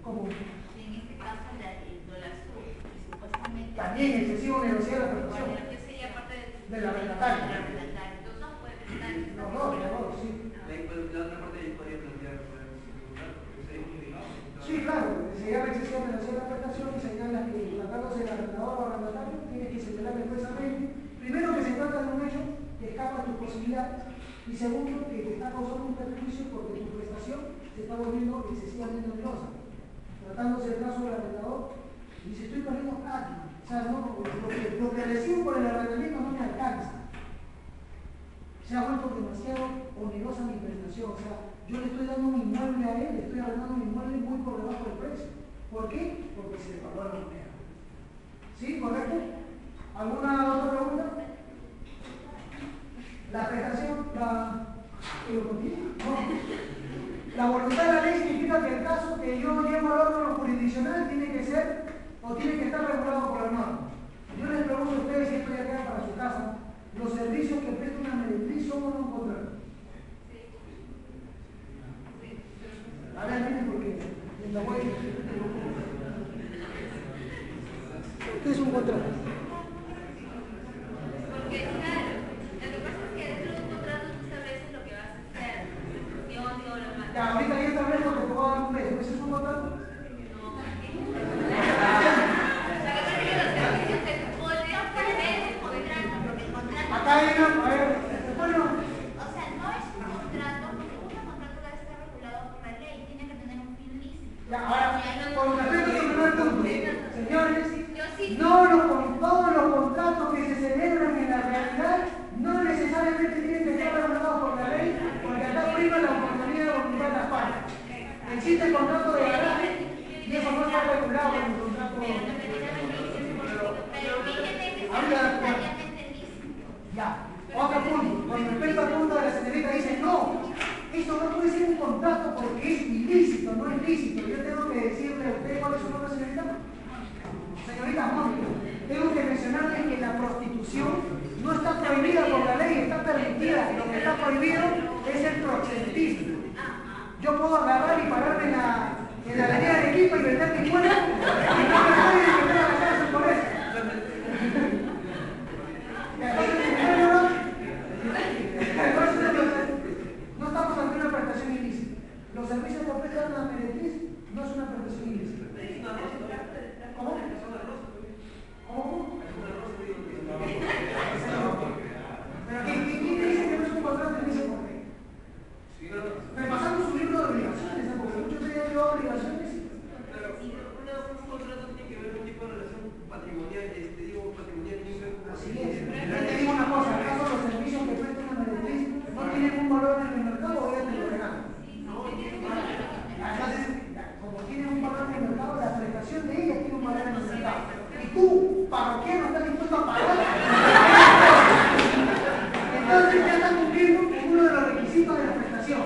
¿Cómo? Si en este caso el dólar sube, y supuestamente... También excesivo negocio de la prestación. Bueno, que sería parte De la arrendataria. Entonces no puede prestar. Los dos, sí. La otra parte ya podría plantear porque sería muy delicado. Sí, claro, se llama excesivo negocio de la prestación y señala que tratándose del arrendador o arrendatario, tienes que señalar expresamente, primero que se trata de un hecho que escapa a tus posibilidades, y segundo que te está causando un perjuicio porque tu prestación se está volviendo excesivamente onerosa. Tratándose del caso del arrendador, dice, estoy perdiendo plata. O sea, no, lo que recibo por el arrendamiento no me alcanza. Se ha vuelto demasiado onerosa mi prestación. O sea, yo le estoy dando un inmueble a él, le estoy arrendando un inmueble muy por debajo del precio. ¿Por qué? Porque se devaluó la moneda. ¿Sí? ¿Correcto? ¿Alguna otra pregunta? La prestación, la voluntad de la ley significa que el caso que yo llevo al órgano jurisdiccional tiene que ser o tiene que estar regulado por la norma. Yo les pregunto a ustedes, si estoy acá para su casa, ¿los servicios que presta una meretriz son o no un contrato? A ver, miren por qué. ¿Qué es un contrato? Porque claro, lo que pasa es que dentro de un contrato tú estableces lo que vas a hacer. Acá hay una, a ver, bueno, O sea, no es un contrato, porque un contrato debe estar regulado por la ley, tiene que tener un fin lícito. ya, ahora, con respecto a su primer punto, señores, Yo sí. todos los contratos que se celebran en la realidad no necesariamente tienen que estar regulados por la ley, porque acá prima la autonomía de voluntad de las partes. Existe el contrato de garaje y eso no está regulado en el contrato. Pero tiene que ser Ahora, necesariamente lícito. ya, otro punto. Con respecto al punto de la señorita, dice no, esto no puede ser un contrato porque es ilícito, no es lícito. Yo tengo que decirle a usted cuál es su nombre, señorita. Señorita Mónica, tengo que mencionarle que la prostitución no está prohibida por la ley, está permitida. Lo que está prohibido es el proxenetismo. Yo puedo agarrar y pararme en la avenida de Arequipa y vender mi cuerpo y no me voy a meter a la cárcel por eso. No estamos ante una prestación ilícita. Los servicios que prestan la meretriz no es una prestación ilícita. ¿Cómo? ¿Cómo? Pero ¿quién dice que no es un contrato y dice por qué? Repasando su libro de obligaciones, porque muchos de ellos obligaciones. Claro, un contrato tiene que ver un tipo de relación patrimonial, patrimonial Así es. Yo te digo una cosa, ¿acaso los servicios que presta una meretriz no tienen un valor en el mercado o ya te lo regalan? Entonces, como tiene un valor en el mercado, la prestación de ella tiene un valor en el mercado. Y tú, parroquiano, estás dispuesto a pagar. Entonces ya estás cumpliendo con uno de los requisitos de la prestación.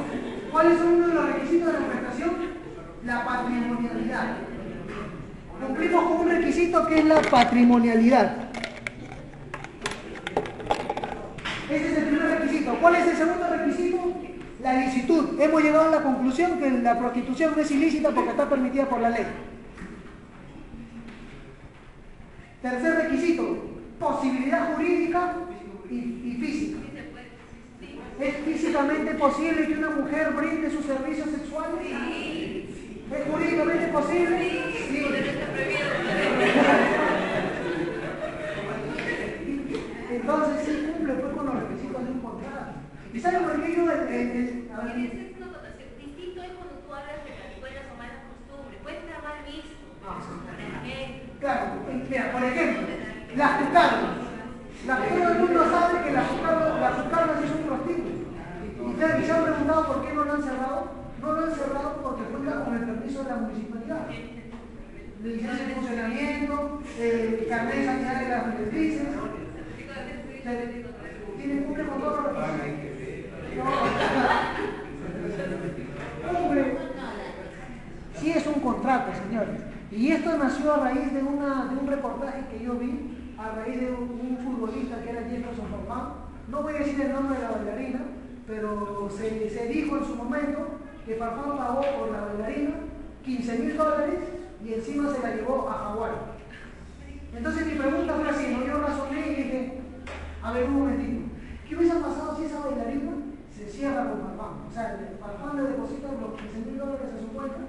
¿Cuáles son uno de los requisitos de la prestación? La patrimonialidad. Cumplimos con un requisito que es la patrimonialidad. Ese es el primer requisito. ¿Cuál es el segundo requisito? La licitud. Hemos llegado a la conclusión que la prostitución no es ilícita porque está permitida por la ley. Tercer requisito, posibilidad jurídica y física. ¿Es físicamente posible que una mujer brinde sus servicios sexuales? Sí. ¿Es jurídicamente posible? Sí. Entonces sí cumple pues, con los requisitos de un contrato. ¿Y saben por qué yo Esa es una votación. Distinto es cuando tú hablas de las buenas o malas costumbres. Puede estar mal visto. Por ejemplo. Claro, mira, por ejemplo, las cucardas. Todo el mundo sabe que las cucardas es un prostíbulo. ¿Y se han preguntado por qué no lo han cerrado? No lo han cerrado porque cuenta con el permiso de la municipalidad. Licencia de funcionamiento, carnet de sanidad de las meretrices. Tienen cumple con todo lo que hombre, sí es un contrato, señores. Y esto nació a raíz de un reportaje que yo vi, a raíz de un futbolista que era Jefferson Farfán. No voy a decir el nombre de la bailarina, pero se dijo en su momento que Farfán pagó por la bailarina $15,000 y encima se la llevó a Hawái. Entonces mi pregunta fue así, ¿no? Yo razoné y dije, a ver un momentito, ¿qué hubiese pasado si esa bailarina se cierra con Farfán? O sea, Farfán le deposita los $15,000 a su cuenta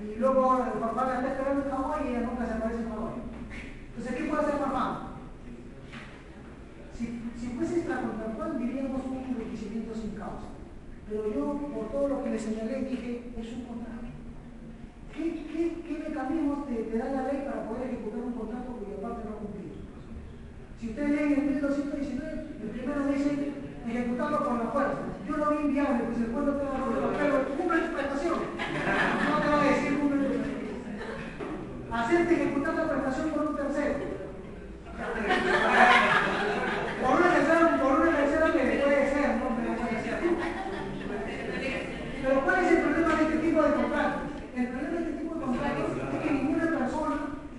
y luego Farfán la está esperando en Hawái y ella nunca se aparece en Hawái. Entonces, ¿qué puede hacer Farfán? Si fuese extra contractual diríamos un enriquecimiento sin causa. Pero yo, por todo lo que le señalé, dije, es un contrato. ¿Qué mecanismos te da la ley para poder ejecutar un contrato cuya parte no ha cumplido? Si ustedes leen el 1219, el primero dice ejecutarlo con la fuerza. Yo lo vi inviable, pues el pueblo te va a decir, pero cumple tu prestación. No te va a decir cumple tu prestación. Hacerte ejecutar la prestación por un tercero. Por una tercera que puede ser, ¿no? Pero ¿cuál es el problema de este tipo de contratos? El problema de este tipo de contratos es que ninguna persona,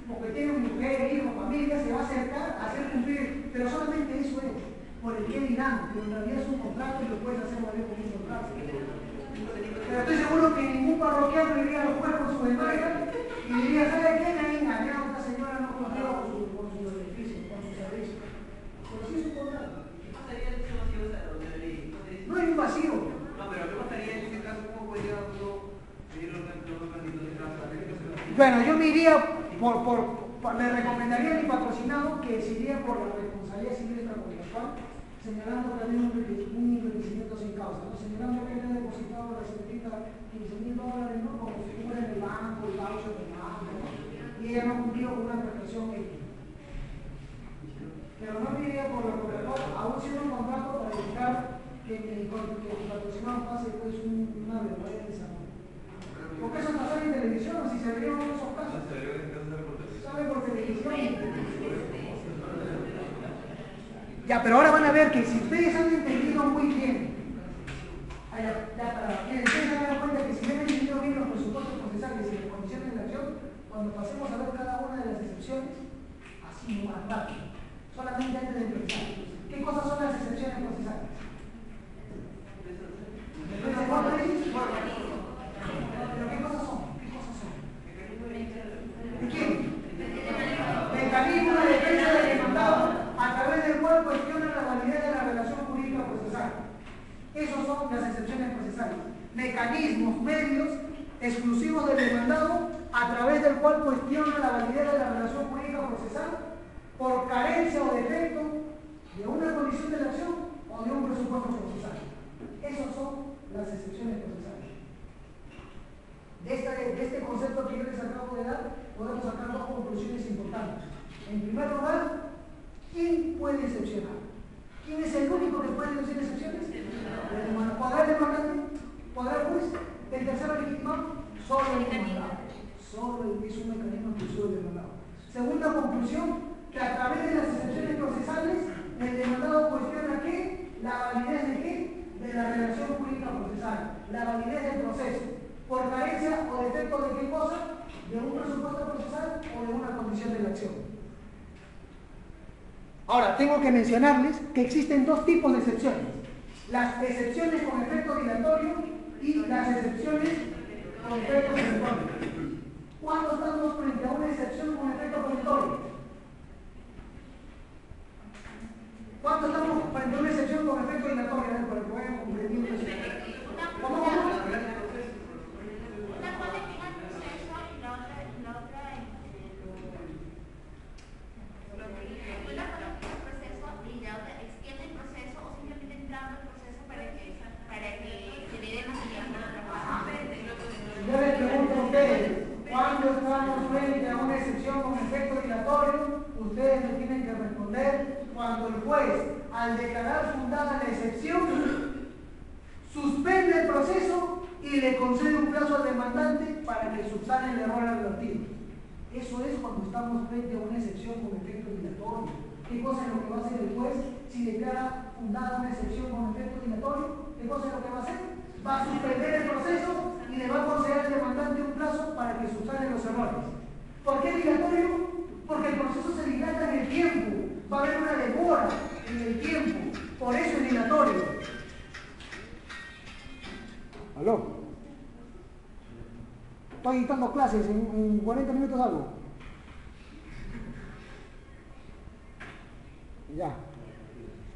porque tiene una mujer, hijo, familia, se va a acercar a hacer cumplir, pero solamente eso es, por el qué dirán, pero en realidad es un contrato y lo puedes hacer valer como un contrato. Pero estoy seguro que ningún parroquiano iría al juez con su demanda y diría, ¿sabe qué? Me han engañado, esta señora no cumplió con su beneficio, con su servicio. Pero sí es un contrato. ¿Qué pasaría en ese vacío de la ley? No hay un vacío. No, pero ¿qué pasaría en ese caso? ¿Cómo podría uno pedir los planitos de transparencia? Bueno, yo me iría le recomendaría a mi patrocinado que se iría por la responsabilidad civil extracontractual señalando que había un enriquecimiento sin causa, ¿no? Señalando que había depositado la señorita $15,000, ¿no? Como figura en el banco, el voucher del banco, ¿no? Y ella no cumplió con una prestación X. Pero no diría por lo contrario, aún siendo un contrato para evitar que el patrocinado pase pues una verdadera desarrollo. Porque eso pasó en televisión, si se abrieron esos casos. Sale por televisión. Ya, pero ahora van a ver que si ustedes han entendido muy bien, ustedes se van a dar cuenta que si han entendido bien los presupuestos procesales y las condiciones de la acción, cuando pasemos a ver cada una de las excepciones, así más rápido, solamente antes de empezar. ¿Qué cosas son las excepciones procesales? ¿Pero qué cosas son? ¿Qué cosas son? ¿De quién? Mecanismo de defensa del demandado a través del cual cuestiona la validez de la relación jurídica procesal. Esos son las excepciones procesales. Mecanismos, medios exclusivos del demandado a través del cual cuestiona la validez de la relación jurídica procesal por carencia o defecto de una condición de la acción o de un presupuesto procesal. Esas son las excepciones procesales. De este concepto que yo les acabo de dar, podemos sacar dos conclusiones importantes. En primer lugar, ¿quién puede excepcionar? ¿Quién es el único que puede decir excepciones? El demandado. ¿Podrá el demandante? ¿Podrá el juez? ¿El tercero legitimado? Solo el demandado. Solo es un mecanismo exclusivo del demandado. Segunda conclusión, que a través de las excepciones procesales, el demandado cuestiona ¿qué? ¿La validez de qué? De la relación jurídica procesal, la validez del proceso, por carencia o defecto de qué cosa, de un presupuesto procesal o de una condición de la acción. Ahora, tengo que mencionarles que existen dos tipos de excepciones: las excepciones con efecto dilatorio y las excepciones con efecto perentorio. ¿Cuándo estamos frente a una excepción con efecto perentorio? ¿Cuándo estamos frente a una excepción con efecto dilatorio? Para que puedan comprender una excepción. ¿Cómo? Una cosa es fijar el proceso y la otra una cosa es fijar el proceso y la otra extiende el proceso o simplemente entrando el proceso para que se le dé más tiempo a la trabajo. Yo les pregunto a ustedes, ¿cuándo estamos frente a una excepción con efecto dilatorio? Ustedes me tienen que responder cuando el juez, al declarar fundada la excepción, suspende el proceso y le concede un plazo al demandante para que subsane el error advertido. Eso es cuando estamos frente a una excepción con efecto dilatorio. ¿Qué cosa es lo que va a hacer el juez si declara fundada una excepción con efecto dilatorio? ¿Qué cosa es lo que va a hacer? Va a suspender el proceso y le va a conceder al demandante un plazo para que subsane los errores. ¿Por qué dilatorio? Porque el proceso se dilata en el tiempo. Va a haber una demora en el tiempo. Por eso es dilatorio. ¿Aló? Estoy dictando clases, en 40 minutos algo. Ya.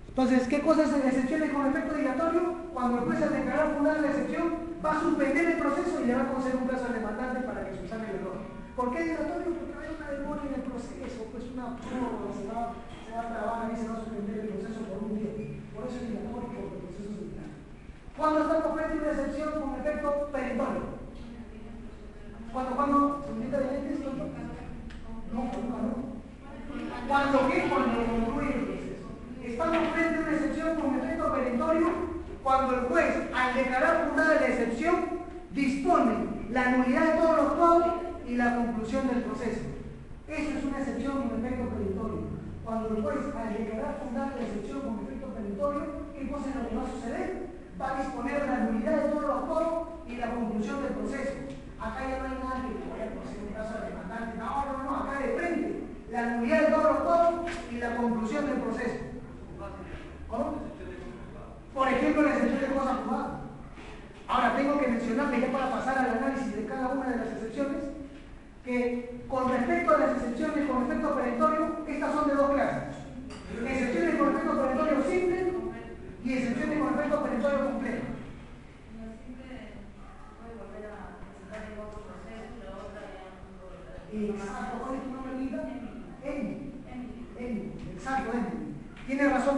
Entonces, ¿qué cosas son excepciones con efecto dilatorio? Cuando el juez al declarar fundada la excepción va a suspender el proceso y le va a conceder un plazo al demandante para que subsane el error. ¿Por qué dilatorio? Porque hay una demora en el proceso, pues una prórroga se va a trabar y se va a suspender el proceso por un tiempo. Por eso es dilatorio, porque el proceso se dilata. ¿Cuándo estamos frente a una excepción con efecto perentorio? ¿Cuándo? ¿Señorita de lentes? No, nunca no. ¿Cuándo qué? Cuando concluye el proceso. Estamos frente a una excepción con efecto perentorio cuando el juez, al declarar fundada la excepción, dispone la nulidad de todos los pagos y la conclusión del proceso. Eso es una excepción con efecto perentorio. Cuando el juez, al declarar fundada la excepción con efecto perentorio, ¿qué cosa es lo que va a suceder? Va a disponer la nulidad de todos los pagos y la conclusión del proceso. Acá ya no hay nada que poder conseguir un caso de demandante. No, acá de frente. La nulidad de todos los pagos y la conclusión del proceso. ¿Cómo? Por ejemplo, la excepción de cosas jugadas. Ahora tengo que mencionarles ya para pasar al análisis de cada una de las excepciones que con respecto a las excepciones con efecto perentorio, estas son de dos clases. Excepciones con efecto perentorio simple y excepciones con efecto perentorio complejo. Exacto, ¿cuál es tu nombre, Lita? Emi. Exacto, Emi. Tiene razón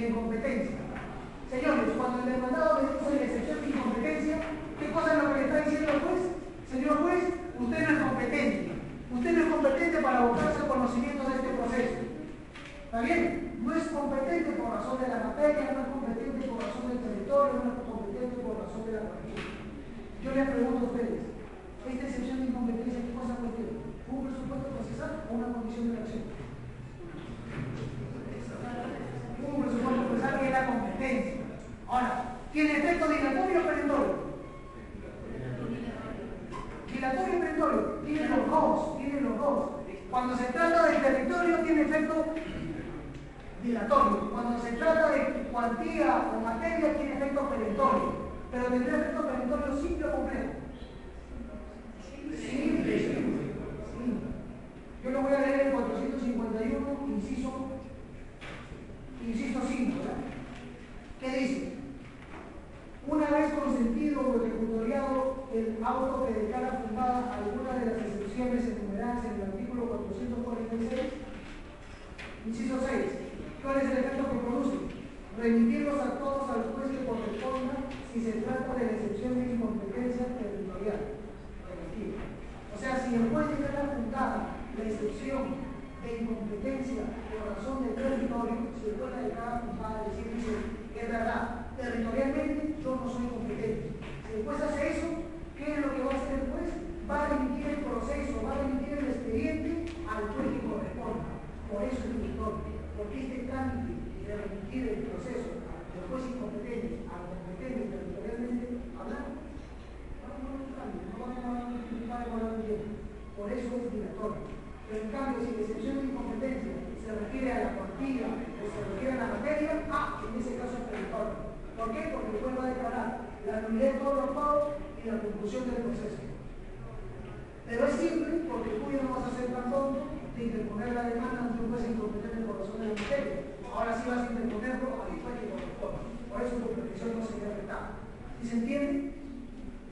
la incompetencia. Señores, cuando el demandado le dice la excepción de incompetencia, ¿qué cosa es lo que le está diciendo el juez? Señor juez, usted no es competente. Usted no es competente para abocarse al conocimiento de este proceso. ¿Está bien? No es competente por razón de la materia, no es competente por razón del territorio, no es competente por razón de la partida. Yo les pregunto a ustedes, ¿esta excepción de incompetencia qué cosa contiene? ¿Un presupuesto procesal o una condición de la acción? Un presupuesto procesal que es la competencia. Ahora, ¿tiene efecto dilatorio o perentorio? Dilatorio y perentorio. Tiene los dos. Cuando se trata del territorio tiene efecto dilatorio. Cuando se trata de cuantía o materia tiene efecto perentorio. Pero tendrá efecto perentorio simple o complejo. Simple. Yo lo voy a leer en 451, inciso 5, ¿verdad? ¿Qué dice? Una vez consentido o ejecutoriado el auto que declara fundada alguna de las excepciones enumeradas en el artículo 446, inciso 6, ¿cuál es el efecto que produce? Remitirlos a todos al juez que corresponda si se trata de la excepción de incompetencia territorial. O sea, si el juez declara fundada la excepción de incompetencia por razón del territorio, si el juez la declara fundada, es decir, dice, es verdad, territorialmente yo no soy competente. Si el juez hace eso, ¿qué es lo que va a hacer el juez? Va a remitir el proceso, va a remitir el expediente al juez que corresponda. Por eso es directorio, porque este trámite de remitir el proceso del juez incompetente al competente territorialmente hablando, no van a multiplicar el tiempo. Por eso es dilatorio. Pero en cambio, si la excepción de incompetencia se refiere a la cuantía o se refiere a la materia, en ese caso es perentorio. ¿Por qué? Porque el juez va a declarar la nulidad de todos los pagos y la conclusión del proceso. Pero es simple porque tú ya no vas a ser tan tonto de interponer la demanda ante un juez incompetente por razón de la materia. Ahora sí vas a interponerlo al juez que corresponde. Por eso tu petición no sería afectada. ¿Sí se entiende?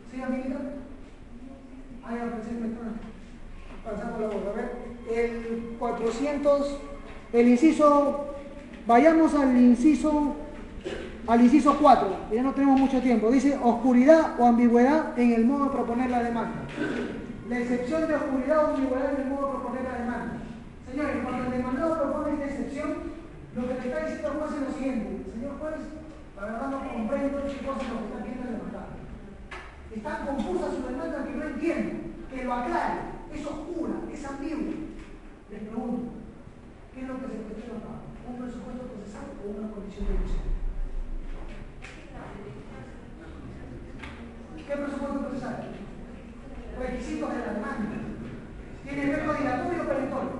¿Sí, amiguita? Ahí aparece pasamos la voz. A ver, el 400, el inciso, vayamos al inciso 4, ya no tenemos mucho tiempo. Dice oscuridad o ambigüedad en el modo de proponer la demanda. La excepción de oscuridad o ambigüedad en el modo de proponer la demanda. Señores, cuando el demandado propone esta excepción, lo que le está diciendo el juez es lo siguiente: señor juez, la verdad no comprendo qué cosa es lo que está pidiendo el demandado. Está confusa su demanda que no entiendo, que lo aclare. Es oscura, es ambigua. Les pregunto, ¿qué es lo que se cuestiona acá? ¿Un presupuesto procesal o una condición de elección? ¿Qué presupuesto procesal? Requisitos de la demanda. ¿Tiene efecto dilatorio o perentorio?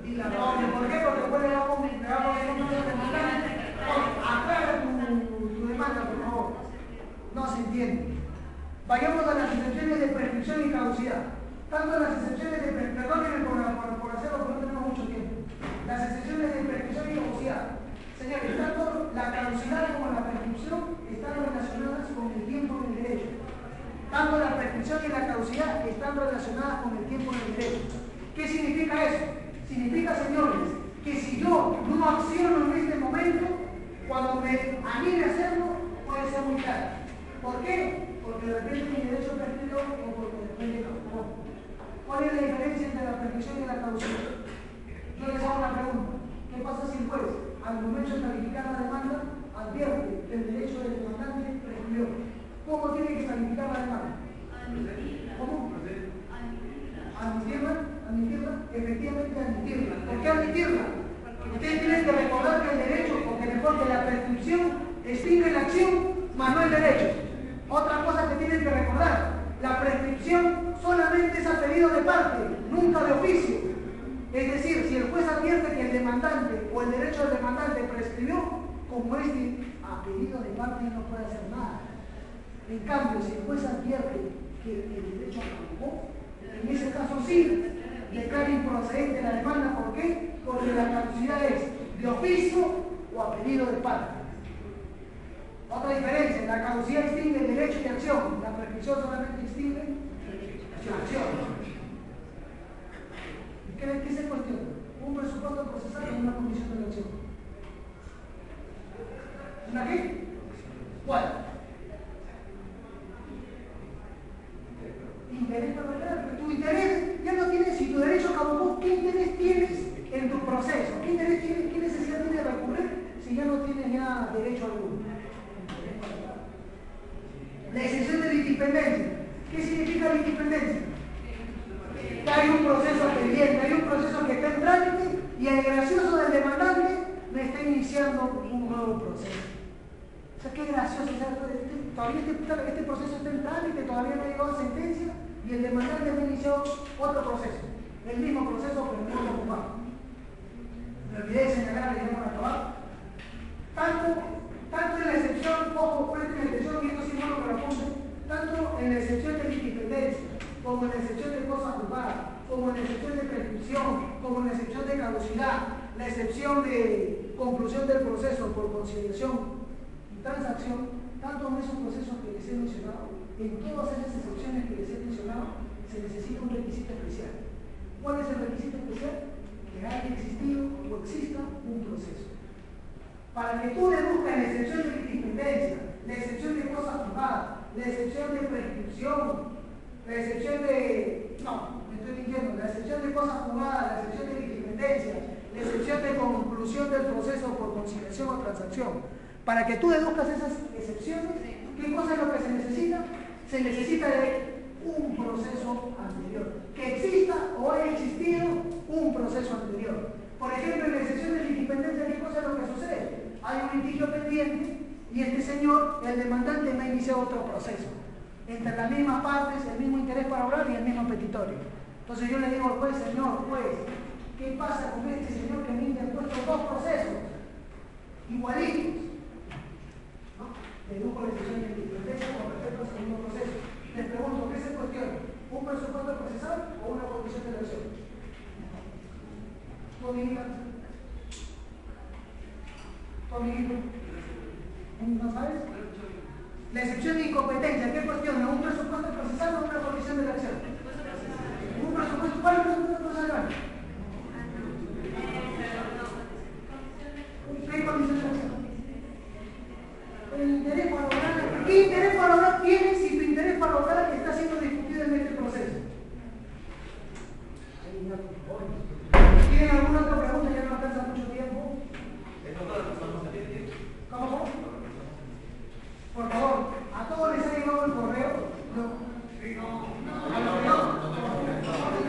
Dilatorio. ¿Por qué? Porque después le vamos a un número de demandante. Aclara tu demanda, por favor. No se entiende. Vayamos a las excepciones de prescripción y caducidad. Tanto las excepciones de prescripción, perdónenme por hacerlo porque no tenemos mucho tiempo. Las excepciones de prescripción y caducidad. Señores, tanto la caducidad como la prescripción están relacionadas con el tiempo en el derecho. Tanto la prescripción y la caducidad están relacionadas con el tiempo en el derecho. ¿Qué significa eso? Significa, señores, que si yo no acciono en este momento, cuando me anime a hacerlo, puede ser muy tarde. ¿Por qué? Porque de repente mi derecho prescribió o porque de repente no. ¿Cuál es la diferencia entre la prescripción y la caducidad? Yo les hago una pregunta. ¿Qué pasa si el juez, al momento de calificar la demanda, advierte que el derecho del demandante prescribió? ¿Cómo tiene que calificar la demanda? ¿Cómo? ¿Admitirla? Efectivamente admitirla. ¿Por qué admitirla? Ustedes tienen que recordar que el derecho, porque mejor que la prescripción extingue la acción, más no el derecho. Otra cosa que tienen que recordar, la prescripción solamente es a pedido de parte, nunca de oficio. Es decir, si el juez advierte que el demandante o el derecho del demandante prescribió, como este a pedido de parte no puede hacer nada. En cambio, si el juez advierte que el derecho caducó, en ese caso sí, declara improcedente la demanda. ¿Por qué? Porque la caducidad es de oficio o a pedido de parte. Otra diferencia, la caducidad extingue el derecho de acción, la prescripción solamente extingue la acción. ¿Qué se cuestiona? ¿Un presupuesto procesal o una condición de la acción? ¿Una qué? ¿Cuál? Interés parlamentario. Tu interés ya no tienes, si tu derecho caducó, ¿qué interés tienes en tu proceso? ¿Qué interés tienes, qué necesidad tienes de recurrir si ya no tienes ya derecho alguno? La excepción de litipendencia. ¿Qué significa litipendencia? Que hay un proceso pendiente, hay un proceso que está en trámite y el gracioso del demandante me está iniciando un nuevo proceso. O sea, qué gracioso, o sea, todavía este proceso está en trámite, todavía no ha llegado a sentencia y el demandante me ha iniciado otro proceso, el mismo proceso pero no ocupado. Me olvidé de señalar, le llamo a acabar. Tanto en la excepción, ojo, presten atención y esto sí es bueno que lo apunten, tanto en la excepción de litipendencia, como en la excepción de cosa juzgada, como en la excepción de prescripción, como en la excepción de caducidad, la excepción de conclusión del proceso por conciliación y transacción, tanto en esos procesos que les he mencionado, en todas esas excepciones que les he mencionado, se necesita un requisito especial. ¿Cuál es el requisito especial? Que haya existido o exista un proceso. Para que tú deduzcas la excepción de litipendencia, la excepción de cosas juzgadas, la excepción de prescripción, la excepción de... no, me estoy mintiendo, la excepción de cosas juzgadas, la excepción de litipendencia, la excepción de conclusión del proceso por conciliación o transacción. Para que tú deduzcas esas excepciones, ¿qué cosa es lo que se necesita? Se necesita de un proceso anterior. Que exista o haya existido un proceso anterior. Por ejemplo, en la excepción de litipendencia, ¿qué cosa es lo que sucede? Hay un litigio pendiente y este señor, el demandante, me ha iniciado otro proceso. Entre las mismas partes, el mismo interés para obrar y el mismo petitorio. Entonces yo le digo al juez, señor juez, ¿qué pasa con este señor que me ha interpuesto dos procesos igualitos? ¿No? Dedujo la excepción de litipendencia con respecto al segundo proceso. Les pregunto, ¿qué se cuestiona? ¿Un presupuesto procesal o una condición de elección? ¿Tu amiguita? ¿Tu amiguito? ¿No sabes? La excepción de incompetencia, ¿qué cuestiona? ¿Un presupuesto procesal o una condición de elección? ¿Un presupuesto? ¿Cuál es el presupuesto procesal? ¿Qué condición de elección? El interés para lograr. ¿Qué interés para lograr tienes si tu interés para lograr está siendo discutido en este proceso? ¿Tienen alguna otra pregunta? Ya no alcanza mucho tiempo. ¿Cómo? Por favor, ¿a todos les ha llegado el correo? No. ¿A los que no?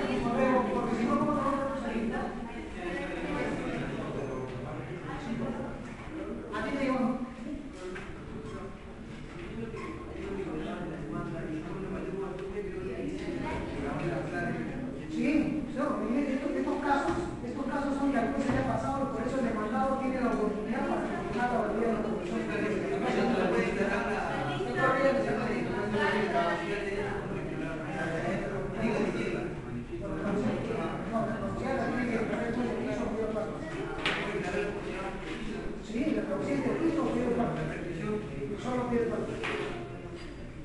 El correo, porque si no, ¿cómo se va a salir? ¿A ti te llegó? Sí, estos casos son que al juez se le ha pasado y por eso el demandado tiene la oportunidad para terminar la validez de la comisión. Sí, la producción de piso pide parte. Solo pide parte.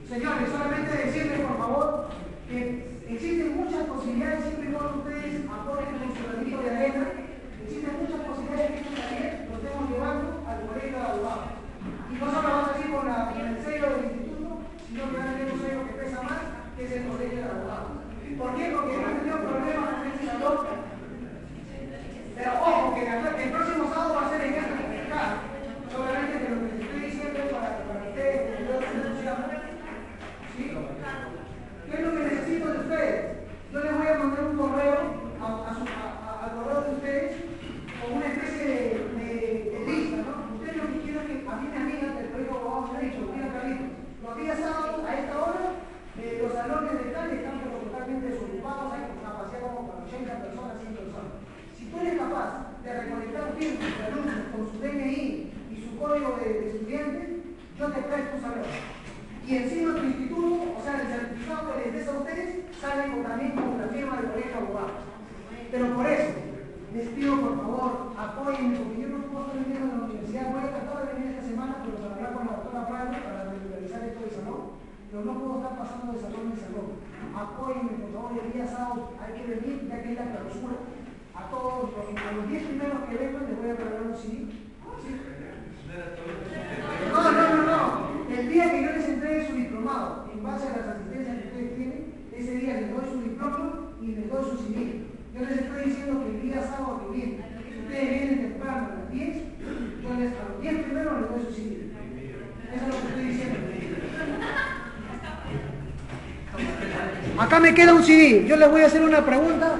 Señores, solamente decirles por favor que existen muchas posibilidades siempre y cuando ustedes apoyen con su granito de arena. Existen muchas posibilidades que estos talleres los estemos llevando al colegio de abogados. Y no solo vamos a ir con el sello del instituto, sino que van a tener un sello que pesa más, que es el colegio de abogados. ¿Por qué? Porque hemos tenido problemas con este salón. Pero ojo, que el próximo sábado va a ser en esta comunidad. Solamente que lo que les estoy diciendo es para ustedes, que yo les entusiasmo. ¿Sí? ¿Qué es lo que necesito de ustedes? Yo les voy a mandar un correo al correo de ustedes con una especie de lista, ¿no? Ustedes lo que quiero es que a mí me amigan del colegio de abogados me ha dicho, mira Carlitos, los días sábados a esta hora los salones de tal están pero totalmente desocupados, hay capacidad como para 80 personas, 100 personas. Si tú eres capaz de recolectar tiempo de alumnos con su DNI y su código de estudiante, yo te presto un salón. Y encima tu instituto, o sea, el certificado que les des a ustedes, sale también con la firma del colegio de abogados. Pero por eso, les pido por favor, apóyenme, porque yo no puedo estar viniendo a la universidad. Voy a tratar de venir esta semana, pero para hablar con la doctora Prado para regularizar esto de salón. Pero no puedo estar pasando de salón en salón. Apóyenme, por favor, el día sábado hay que venir, ya que es la clausura. A todos, a los 10 primeros que vengan, les voy a regalar un CD. ¿Sí? días sábado que viene. Si ustedes vienen temprano a las 10, yo a los 10 primeros les doy su CD. Eso es lo que estoy diciendo. Acá me queda un CD. Yo les voy a hacer una pregunta.